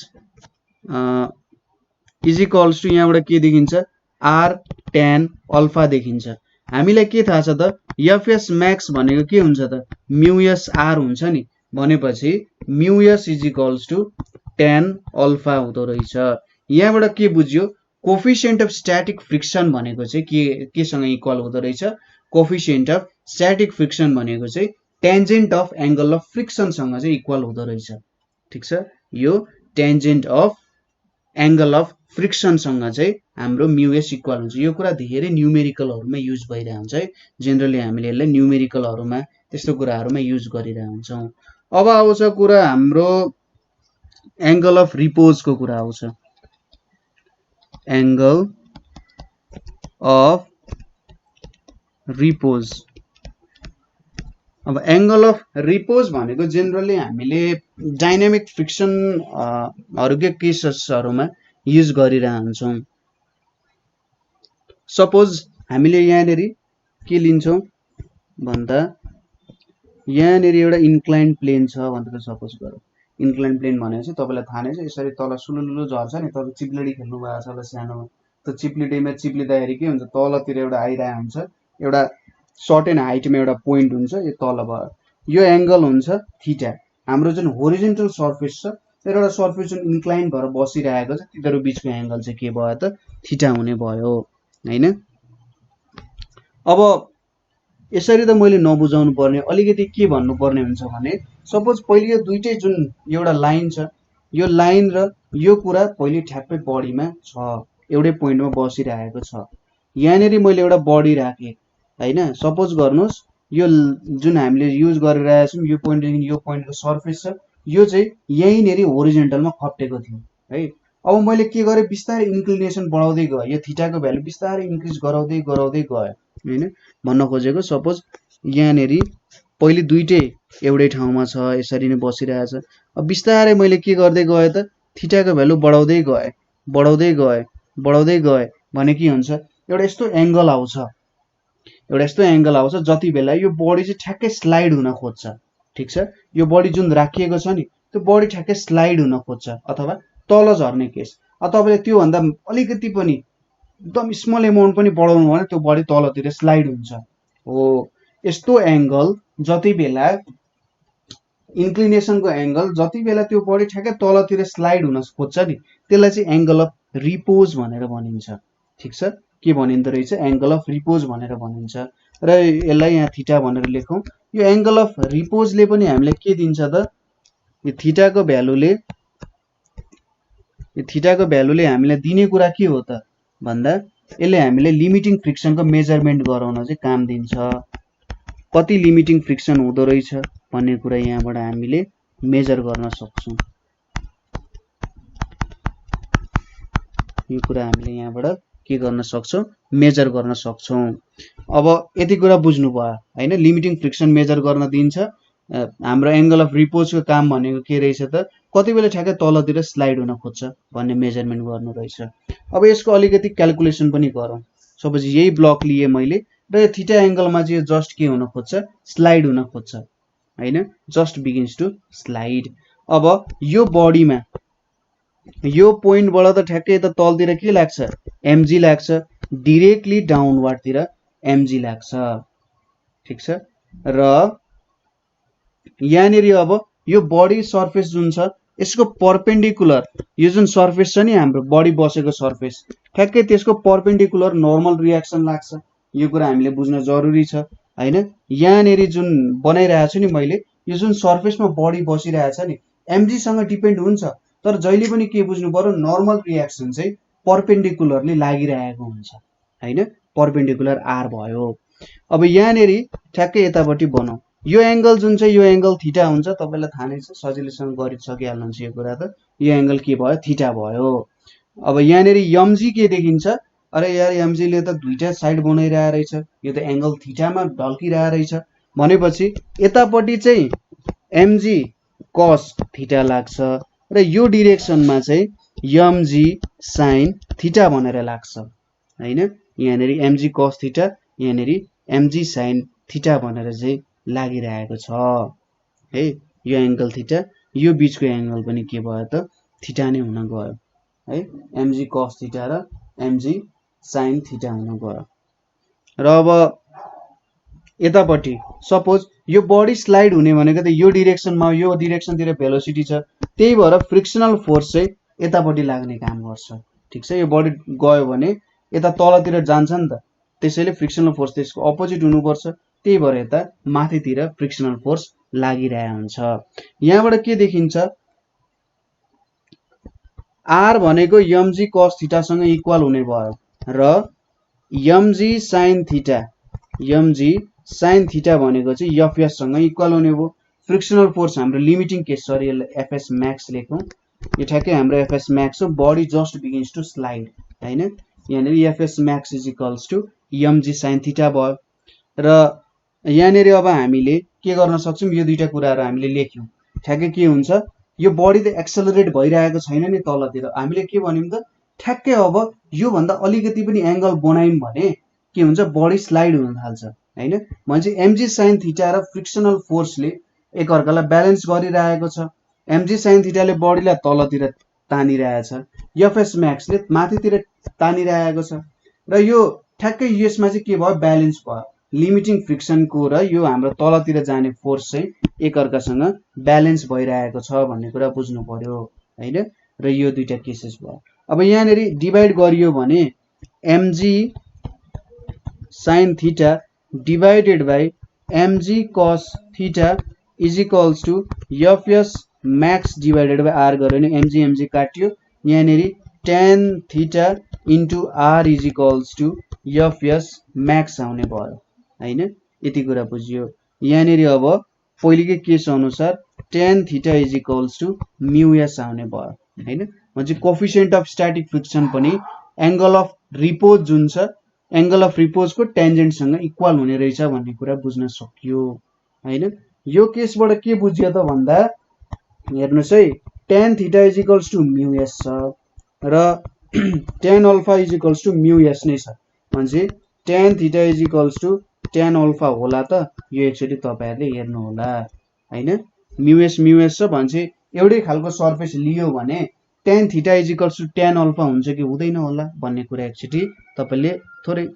is equals to यहाँबाट के देखिन्छ, आर tan अल्फा देखिन्छ। हामीलाई के थाहा छ त, एफएस म्याक्स भनेको के हुन्छ त, म्युएस आर हुन्छ नि, भनेपछि mu s is equals to tan alpha हुँदो रहेछ। यहाँबाट के बुझ्यो, कोफिसिएन्ट अफ स्ट्याटिक फ्रिक्सन भनेको चाहिँ केसँग इक्वल हुँदो रहेछ, कोफिसिएन्ट अफ स्ट्याटिक फ्रिक्सन भनेको चाहिँ टेन्जेन्ट अफ एङ्गल अफ फ्रिक्सनसँग चाहिँ इक्वल हुँदो रहेछ, ठिक छ। यो टेन्जेन्ट अफ एङ्गल अफ फ्रिक्सनसँग चाहिँ हाम्रो म्युएस इक्वल हुन्छ। यो कुरा धेरै न्युमेरिकलहरूमा युज भइरहेको हुन्छ है। जेनरली हामीले यसलाई न्युमेरिकलहरूमा त्यस्तो कुराहरूमा युज गरिरहेको हुन्छौँ। अब आउँछ कुरा हाम्रो एङ्गल अफ रिपोजको कुरा आउँछ। Angle of repose. अब एङ्गल अफ रिपोज भनेको जेनरली हामीले डाइनामिक फ्रिक्सनहरूकै केसेसहरूमा युज गरिरहन्छौँ। सपोज हामीले यहाँनिर के लिन्छौँ भन्दा, यहाँनिर एउटा इन्क्लाइन प्लेन छ भनेर सपोज गरौँ। इन्क्लाइन प्लेन भनेको चाहिँ तपाईँलाई थाहा नै छ, यसरी तल सुलुलुलु झर्छ नि। तपाईँ चिप्लेडी खेल्नु भएको छ होला सानोमा, त्यो चिप्लिँदैमा चिप्लिँदाखेरि के हुन्छ, तलतिर एउटा आइरहेको हुन्छ, एउटा सर्टेन हाइटमा एउटा पोइन्ट हुन्छ, यो तल भयो। यो एङ्गल हुन्छ थीटा। हाम्रो जुन होरिजेन्टल सर्फेस छ र एउटा सर्फेस जुन इन्क्लाइन भएर बसिरहेको छ, तिनीहरू बिचको एङ्गल चाहिँ के भयो त, थीटा हुने भयो होइन। अब यसरी त मैले नबुझाउनु पर्ने, अलिकति के भन्नुपर्ने हुन्छ भने, सपोज पहिले यो दुइटै जुन एउटा लाइन छ, यो लाइन र यो कुरा पहिले ठ्याप्पै बडीमा छ एउटै पोइन्टमा बसिरहेको छ। यहाँनिर मैले एउटा बडी राखेँ हैन, सपोज गर्नुहोस् यो जुन हामीले युज गरिरहेका छौँ यो पोइन्टदेखि यो पोइन्टको सर्फेस छ, यो चाहिँ यहीँनिर होरिजेन्टलमा खप्टेको थियो है। अब मैले के गरेँ, बिस्तारै इन्क्लिनेसन बढाउँदै गएँ, यो थीटाको भ्यालु बिस्तारै इन्क्रिज गराउँदै गराउँदै गएँ हैन। भन्न खोजेको सपोज यहाँनिर पहिले दुईटै एउटै ठाउँमा छ, यसरी नै बसिरहेछ। अब बिस्तारै मैले के गर्दै गएँ त, थीटाको भ्यालु बढाउँदै गएँ बढाउँदै गएँ बढाउँदै गएँ भने के हुन्छ, एउटा यस्तो एङ्गल आउँछ, एउटा यस्तो एङ्गल आउँछ जति बेला यो बडी चाहिँ ठ्याक्कै स्लाइड हुन खोज्छ। ठिक छ, यो बडी जुन राखिएको छ नि त्यो बडी ठ्याक्कै स्लाइड हुन खोज्छ अथवा तल झर्ने केस। अब तपाईँले त्योभन्दा अलिकति पनि एकदम स्मल एमाउन्ट पनि बढाउनु भने त्यो बडी तलतिर स्लाइड हुन्छ। हो यस्तो एङ्गल जति बेला इन्क्लिनेसनको एङ्गल जति बेला त्यो बडी ठ्याक्कै तलतिर स्लाइड हुन खोज्छ नि त्यसलाई चाहिँ एङ्गल अफ रिपोज भनेर भनिन्छ। ठिक छ, के भनिँदो रहेछ, एङ्गल अफ रिपोज भनेर भनिन्छ। र यसलाई यहाँ थीटा भनेर लेखौँ। यो एङ्गल अफ रिपोजले पनि हामीलाई के दिन्छ त, यो थीटाको भ्यालुले हामीलाई दिने कुरा के हो त भन्दा यसले हामीले लिमिटिङ फ्रिक्सनको मेजरमेन्ट गराउन चाहिँ काम दिन्छ। कति लिमिटिङ फ्रिक्सन हुँदो रहेछ भन्ने कुरा यहाँबाट हामीले मेजर गर्न सक्छौँ। यो कुरा हामीले यहाँबाट के गर्न सक्छौँ, मेजर गर्न सक्छौँ। अब यति कुरा बुझ्नु भयो हैन, लिमिटिङ फ्रिक्सन मेजर गर्न दिन्छ। हाम्रो एङ्गल अफ रिपोजको काम भनेको के रहेछ त, कति बेला ठ्याक्कै तलतिर स्लाइड हुन खोज्छ भन्ने मेजरमेन्ट गर्नु रहेछ। अब यसको अलिकति क्यालकुलेसन पनि गरौँ। सपोज यही ब्लक लिए मैले र यो थीटा एङ्गलमा चाहिँ जस्ट के हुन खोज्छ, स्लाइड हुन खोज्छ हैन, जस्ट बिगिन्स टु स्लाइड। अब यो बडीमा यो पोइन्टबाट त ठ्याक्कै यता तलतिर के लाग्छ, एमजी लाग्छ, डिरेक्टली डाउनवार्डतिर एमजी लाग्छ। ठिक छ, र यहाँनिर अब यो बडी सर्फेस जुन छ यसको पर्पेन्डिकुलर, यो जुन सर्फेस छ नि हाम्रो बडी बसेको सर्फेस, ठ्याक्कै त्यसको पर्पेन्डिकुलर नर्मल रियाक्सन लाग्छ। यो कुरा हामीले बुझ्न जरुरी छ हैन। यहाँनिर जुन बनाइरहेको छु नि मैले, यो जुन सर्फेसमा बडी बसिरहेछ नि एमजीसँग डिपेन्ड हुन्छ, तर जहिले पनि के बुझ्नु पर्यो, नर्मल रियाक्सन चाहिँ पर्पेन्डिकुलरली लागिरहेको हुन्छ हैन, पर्पेन्डिकुलर आर भयो। अब यहाँनिर ठ्याक्कै यतापट्टि बनाऊ, यो एङ्गल जुन चाहिँ यो एङ्गल थीटा हुन्छ, तपाईँलाई थाहा नै छ, सजिलैसँग गरिसकिहाल्नुहुन्छ यो कुरा त। यो एङ्गल के भयो, थीटा भयो। अब यहाँनिर एमजी के देखिन्छ, अरे यार एमजीले त दुईटा साइड बनाइरहेको रहेछ, यो त एङ्गल थीटामा ढल्किरहेको रहेछ भनेपछि यतापट्टि चाहिँ एमजी कस थीटा लाग्छ र यो डिरेक्सनमा चाहिँ एमजी साइन थीटा भनेर लाग्छ हैन। यहाँनिर एमजी कस थीटा, यहाँनिर एमजी साइन थीटा भनेर चाहिँ लागिरहेको छ है। यो एङ्गल थीटा, यो बिचको एङ्गल पनि के भयो त, थीटा नै हुन गयो है। एमजी कस थीटा र एमजी साइन थीटा हुन गयो। र अब यतापट्टि सपोज यो बडी स्लाइड हुने भनेको त यो डिरेक्सनमा, यो डिरेक्सनतिर भेलोसिटी छ, त्यही भएर फ्रिक्सनल फोर्स चाहिँ यतापट्टि लाग्ने काम गर्छ। ठिक छ, यो बडी गयो भने यता तलतिर जान्छ नि त, त्यसैले फ्रिक्सनल फोर्स त्यसको अपोजिट हुनुपर्छ, त्यही भएर यता माथितिर फ्रिक्सनल फोर्स लागिरहेको हुन्छ। यहाँबाट के देखिन्छ, आर भनेको एमजी कस थीटासँग इक्वल हुने भयो र एमजी साइन थीटा भनेको चाहिँ एफएस सँग इक्वल हुने भयो। फ्रिक्सनल फोर्स हाम्रो लिमिटिङ केस, सरी यसलाई एफएस म्याक्स लेखौँ, यो ठ्याक्कै हाम्रो एफएस म्याक्स हो, body just begins to slide हैन। यहाँनिर FS max is equals to MG sine theta भयो। र यहाँनिर अब हामीले के गर्न सक्छौँ, यो दुईटा कुराहरू हामीले लेख्यौँ, ठ्याक्कै के हुन्छ, यो बडी त एक्सेलरेट भइरहेको छैन नि तलतिर, हामीले के भन्यौँ त, ठ्याक्कै अब योभन्दा अलिकति पनि एङ्गल बनायौँ भने के हुन्छ, बडी स्लाइड हुन थाल्छ हैन। भनेपछि एमजी साइन थीटा र फ्रिक्सनल फोर्सले एकअर्कालाई ब्यालेन्स गरिरहेको छ। एमजी साइन थीटाले बडीलाई तलतिर तानिरहेछ, एफएस म्याक्सले माथितिर तानिरहेको छ र यो ठ्याक्कै यसमा चाहिँ के भयो, ब्यालेन्स भयो। लिमिटिङ फ्रिक्सनको र यो हाम्रो तलतिर जाने फोर्स चाहिँ एकअर्कासँग ब्यालेन्स भइरहेको छ भन्ने कुरा बुझ्नु पर्यो हैन। र यो दुईटा केसेस भयो। अब यहाँनिर डिभाइड गरियो भने MG sine theta divided by MG cos theta is equals to FS max divided by R गर्यो भने एमजी काटियो, यहाँनिर tan theta into R is equals to FS max आउने भयो हैन। यति कुरा बुझियो। यहाँनिर अब पहिलेकै केस अनुसार tan theta is equals to mu S आउने भयो हैन। म्हणजे कोफिसिएन्ट अफ स्ट्याटिक फ्रिक्सन पनि एंगल अफ रिपोज जुन छ एंगल अफ रिपोज को टेन्जेन्ट सँग इक्वल हुने रहेछ भन्ने कुरा बुझ्न सकियो हैन। यो केसबाट के बुझियो त भन्दा हेर्नुस् है tan theta is equals to mu S छ र tan alpha is equals to mu S नै छ भने tan theta is equals to tan alpha होला त। यो एकचोटी तपाईहरुले हेर्नु होला हैन। म्यु एस छ भने एउटै खालको सर्फेस लियो भने tan theta is equals to tan alpha हुन्छ कि हुँदैन होला भन्ने कुरा एकचोटी तपाईले थोरै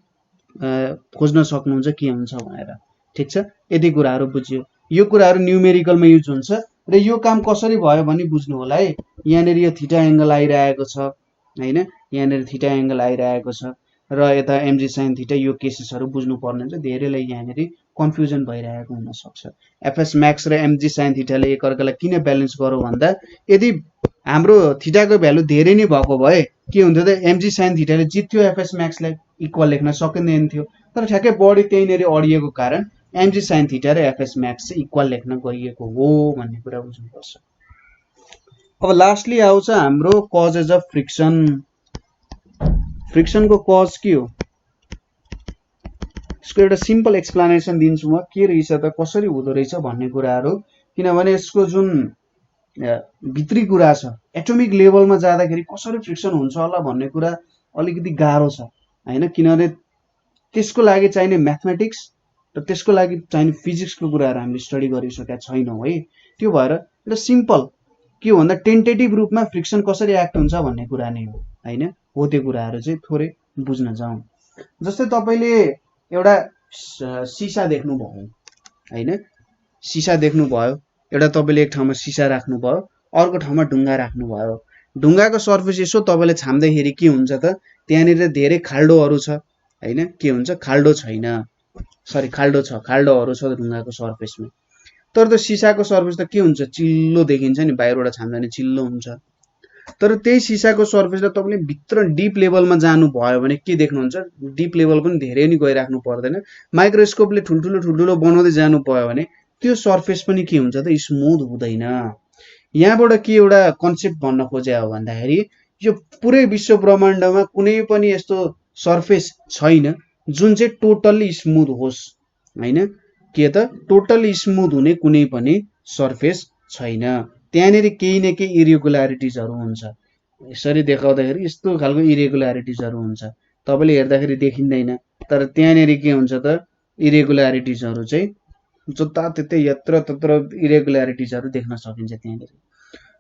खोज्न सक्नुहुन्छ के हुन्छ भनेर। ठीक छ, यति कुराहरु बुझियो। यो कुराहरु न्यूमेरिकलमा युज हुन्छ र यो काम कसरी भयो भनी बुझ्नु होला है। यहाँनेर यो थीटा एंगल आइरहेको छ हैन, यहाँनेर थीटा एंगल आइरहेको छ र यता mg sin थीटा यो केसेसहरु बुझ्नु पर्ने हुन्छ। धेरैलाई यहाँनेर कन्फ्युजन भइरहेको हुन सक्छ। fs max र mg sin थीटाले एकअर्कालाई किन ब्यालेन्स गरौ भन्दा यदि हाम्रो थीटाको भ्यालु धेरै नै भएको भए के हुन्थ्यो त mg sin थीटाले जित्थ्यो fs max लाई इक्वल लेख्न सकिँदैन थियो। तर ठ्याक्कै बढी त्यहीनेर अडिएको कारण mg sin थीटा र fs max चाहिँ इक्वल लेख्न गइएको हो भन्ने कुरा बुझ्नुपर्छ। अब लास्टली आउँछ हाम्रो कजेज अफ फ्रिक्सन। फ्रिक्सन को कज के हो यसको एउटा सिम्पल एक्सप्लेनेसन दिन्छु म। के रहेछ त कसरी हुँदो रहेछ भन्ने कुराहरु, किनभने यसको जुन भित्री कुरा छ एटोमिक लेभलमा जाँदाखेरि कसरी फ्रिक्सन हुन्छ होला भन्ने कुरा अलिकति गाह्रो छ हैन। किनभने त्यसको लागि चाहिने म्याथमेटिक्स र त्यसको लागि चाहिने फिजिक्सको कुराहरु हामीले स्टडी गरिसकेका छैनौं है। त्यो भएर एउटा सिम्पल के हो भन्दा टेन्टेटिभ रूपमा फ्रिक्सन कसरी एक्ट हुन्छ भन्ने कुरा नै हो हैन। हो त्यो कुराहरु चाहिँ थोरै बुझ्न जाउँ। जस्तै तपाईले एउटा सिसा देख्नु भयो हैन, सिसा देख्नु भयो, एउटा तपाईले एक ठाउँमा सिसा राख्नु भयो, अर्को ठाउँमा ढुङ्गा राख्नु भयो। ढुङ्गाको सर्फेस यसो तपाईले छाम्दैखेरि के हुन्छ त त्यहाँनिर धेरै खाल्डोहरु छ हैन, के हुन्छ खाल्डो छैन, सरी खाल्डो छ, खाल्डोहरु छ ढुङ्गाको सर्फेसमा। तर त्यो सिसाको सर्फेस त के हुन्छ चिल्लो देखिन्छ नि, बाहिरबाट छाम्दा नि चिल्लो हुन्छ। तर त्यही सिसाको सर्फेसलाई तपाईले भित्र डीप लेभलमा जानु भयो भने के देख्नुहुन्छ, डीप लेभल पनि धेरै नि गइराख्नु पर्दैन, माइक्रोस्कोपले ठुलठुलो बनाउँदै जानु भयो भने त्यो सर्फेस पनि के हुन्छ त स्मूथ हुँदैन। यहाँबाट के एउटा कन्सेप्ट भन्न खोजे हो भन्दाखेरि यो पुरै विश्व ब्रह्माण्डमा कुनै पनि यस्तो सर्फेस छैन जुन चाहिँ टोटल्ली स्मूथ होस् हैन। के त टोटल्ली स्मूथ हुने कुनै पनि सर्फेस छैन, त्यहाँनेरि केही न केही इरेगुलारिटिजहरु हुन्छ। यसरी देखाउँदाखेरि यस्तो खालको इरेगुलारिटिजहरु हुन्छ, तपाईले हेर्दाखेरि देखिँदैन, तर त्यहाँनेरि के हुन्छ त इरेगुलारिटिजहरु चाहिँ जताततै यत्र तत्र इरेगुलारिटिजहरु देख्न सकिन्छ त्यहाँनेरि।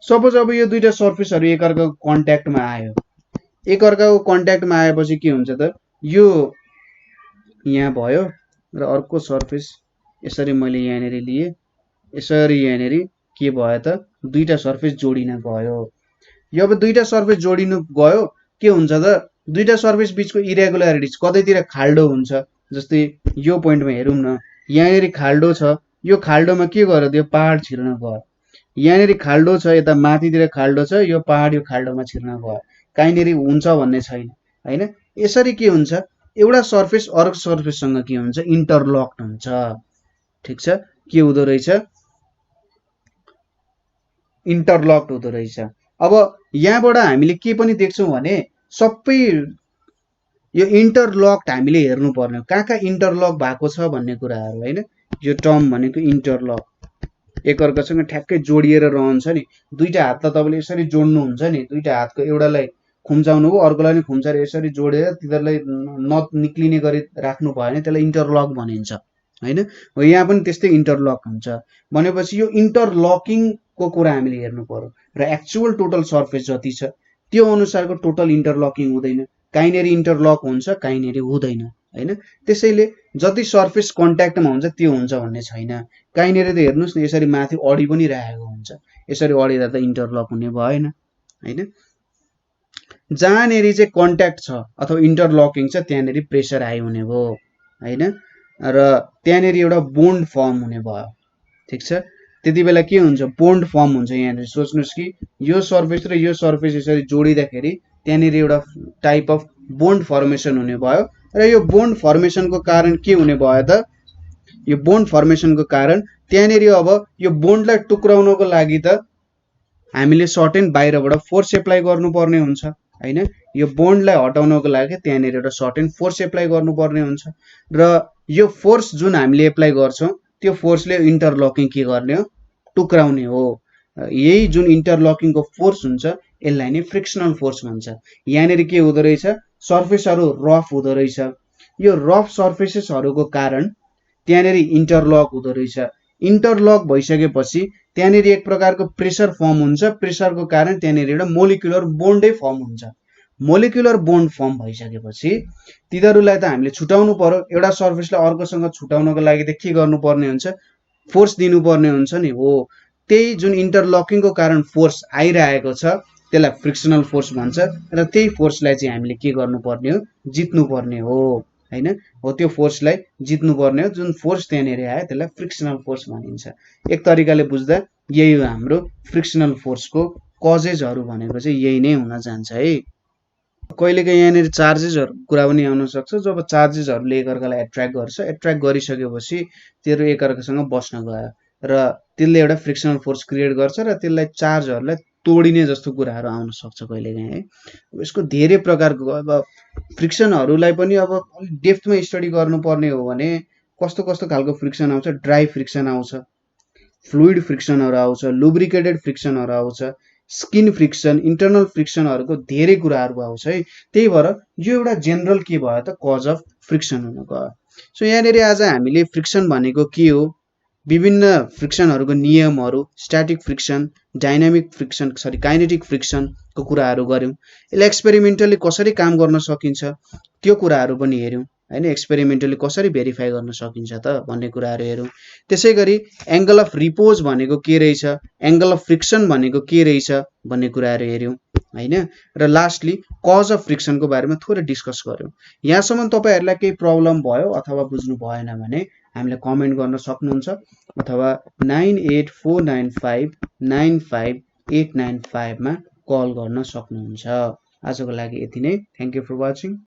सपोज अब यो दुईटा सर्फेसहरु एकअर्काको कन्ट्याक्टमा आयो, एकअर्काको कन्ट्याक्टमा आएपछि के हुन्छ त यो यहाँ भयो र अर्को सर्फेस यसरी मैले यहाँनेरि लिए, यसरी यहाँनेरि के भयो त दुईटा सर्फेस जोडिन गयो। यो अब दुईटा सर्फेस जोडिनु गयो के हुन्छ त दुईटा सर्फेस बीचको इरेगुलारिटिज कतैतिर खाल्डो हुन्छ। जस्तै यो पोइन्टमा हेरौँ न, यहाँनेरि खाल्डो छ, यो खाल्डोमा के गर्यो त्यो पहाड छिर्न गयो, यहाँनेरि खाल्डो छ, यता माथितिर खाल्डो छ, यो पहाड यो खाल्डोमा छिर्न गयो, काहीँनेरि हुन्छ भन्ने छैन हैन। यसरी के हुन्छ एउटा सर्फेस अर्को सर्फेससँग के हुन्छ इन्टरलक्ड हुन्छ। ठीक छ, के हुँदो रहेछ इन्टरलक्ड हुँदो रहेछ। अब यहाँबाट हामीले के पनि देख्छौं भने सबै यो इन्टरलक्ड हामीले हेर्नु पर्ने हो, कहाँ इन्टरलक भएको छ भन्ने कुराहरु हैन। यो टर्म भनेको इन्टरलक, एकअर्कासँग ठ्याक्कै जोडिएर रहन्छ नि। दुईटा हातलाई तपाईले यसरी जोड्नु हुन्छ नि, दुईटा हातको एउटालाई खुम्चाउनु हो अर्कोलाई नि खुम्चाएर यसरी जोडेर तिनीहरुलाई निक्लिने गरी राख्नु भयो भने त्यसलाई इन्टरलक भनिन्छ हैन। हो यहाँ पनि त्यस्तै इन्टरलक हुन्छ भनेपछि यो इन्टरलकिङ को कुरा हामीले हेर्नु पर्यो र एक्चुअल टोटल सर्फेस जति छ त्यो अनुसारको टोटल इन्टरलकिङ हुँदैन, काहीँनेरि इन्टरलक हुन्छ काहीँनेरि हुँदैन हैन। त्यसैले जति सर्फेस कन्ट्याक्टमा हुन्छ त्यो हुन्छ भन्ने छैन। काहीँनेरि त हेर्नुस् न यसरी माथि अडी पनि रहेको हुन्छ, यसरी अडिदा त इन्टरलक हुने भएन हैन। जहाँनेरि चाहिँ कन्ट्याक्ट छ अथवा इन्टरलकिङ छ त्यहाँनेरि प्रेसर हाई हुने भयो हैन र त्यहाँनेरि एउटा बोन्ड फर्म हुने भयो। ठीक छ, त्यति बेला के हुन्छ बोन्ड फर्म हुन्छ। यहाँनेरि सोच्नुस् कि यो सर्फेस र यो सर्फेस यसरी जोडिदाखेरि त्यहाँनेरि एउटा टाइप अफ बोन्ड फर्मेसन हुने भयो र यो बोन्ड फर्मेसनको कारण के हुने भयो त यो बोन्ड फर्मेसनको कारण त्यहाँनेरि अब यो बोन्डलाई टुक्राउनको लागि त हामीले सर्टेन बाहिरबाट फोर्स एप्लाई गर्नुपर्ने हुन्छ हैन यो बोन्डलाई हटाउनको लागि त्यहाँनेरि एउटा सर्टेन फोर्स एप्लाई गर्नुपर्ने हुन्छ र यो फोर्स जुन हामीले एप्लाई गर्छौं त्यो फोर्सले इन्टरलकिङ के गर्ने हो टुक्राउने हो यही जुन इन्टरलकिङको फोर्स हुन्छ यसलाई नै फ्रिक्सनल फोर्स भन्छ यहाँनेरि के हुँदो रहेछ सर्फेसहरु रफ हुँदो रहेछ यो रफ सर्फेसेसहरुको कारण त्यहाँनेरि इन्टरलक हुँदो रहेछ इन्टरलक भइसकेपछि त्यहाँनेरि एक प्रकारको प्रेशर फर्म हुन्छ प्रेशरको कारण त्यहाँनेरि एउटा मोलिकुलर बोन्डै फर्म हुन्छ मोलिकुलर बोन्ड फर्म भइसकेपछि तिनीहरुलाई त हामीले छुटाउनु पर्यो एउटा सर्फेसलाई अर्कोसँग छुटाउनको लागि त के गर्नुपर्ने हुन्छ फोर्स दिनुपर्ने हुन्छ नि हो त्यही जुन इन्टरलकिङको कारण फोर्स आइरहेको छ त्यसलाई फ्रिक्सनल फोर्स भन्छ र त्यही फोर्सलाई चाहिँ हामीले के गर्नुपर्ने हो जित्नुपर्ने हो हैन हो त्यो फोर्सलाई जित्नुपर्ने हो जुन फोर्स त्यहाँनेरि आयो त्यसलाई फ्रिक्सनल फोर्स भनिन्छ एक तरिकाले बुझ्दा यही हो हाम्रो फ्रिक्सनल फोर्सको कजेजहरु भनेको चाहिँ यही नै हुन जान्छ है कहिलेकाहीँ यहाँनेरि चार्जेसहरु कुरा पनि आउन सक्छ जब चार्जेसहरुले एकअर्कालाई एट्र्याक्ट गरिसकेपछि तिनीहरु एकअर्कासँग बस्न गयो र त्यसले एउटा फ्रिक्सनल फोर्स क्रिएट गर्छ र त्यसलाई चार्जहरुलाई तोडिने जस्तो कुराहरु आउन सक्छ कहिलेकाहीँ है यसको धेरै प्रकारको अब फ्रिक्सनहरुलाई पनि अब डेप्थमा स्टडी गर्नुपर्ने हो भने कस्तो कस्तो खालको फ्रिक्सन आउँछ ड्राई फ्रिक्सन आउँछ फ्लुइड फ्रिक्सनहरु आउँछ लुब्रिकेटेड फ्रिक्सनहरु आउँछ स्किन फ्रिक्सन इन्टरनल फ्रिक्सनहरुको धेरै कुराहरु आउँछ है त्यही भएर यो एउटा जनरल के भयो त कज अफ फ्रिक्सन हुन गयो सो यहाँनेरि आज हामीले फ्रिक्सन भनेको के हो विभिन्न फ्रिक्सनहरुको नियमहरु static friction dynamic friction kinetic फ्रिक्सनको कुराहरु गर्यौं यसले एक्सपेरिमेन्टली कसरी काम गर्न सकिन्छ त्यो कुराहरु पनि हेर्यौं हैन एक्सपेरिमेन्टली कसरी भेरिफाई गर्न सकिन्छ त भन्ने कुराहरु हेरौं त्यसैगरी एंगल अफ रिपोज भनेको के रहेछ एंगल अफ फ्रिक्सन भनेको के रहेछ भन्ने कुराहरु हेर्यौं हैन र लास्टली कज अफ फ्रिक्सनको बारेमा थोरै डिस्कस गर्यौं यहाँसम्म तपाईहरुलाई केही प्रब्लम भयो अथवा बुझ्नु भएन भने हामीले कमेन्ट गर्न सक्नुहुन्छ अथवा 9849595895 मा कल गर्न सक्नुहुन्छ आजको लागि यति नै थ्यांक यू फर वाचिङ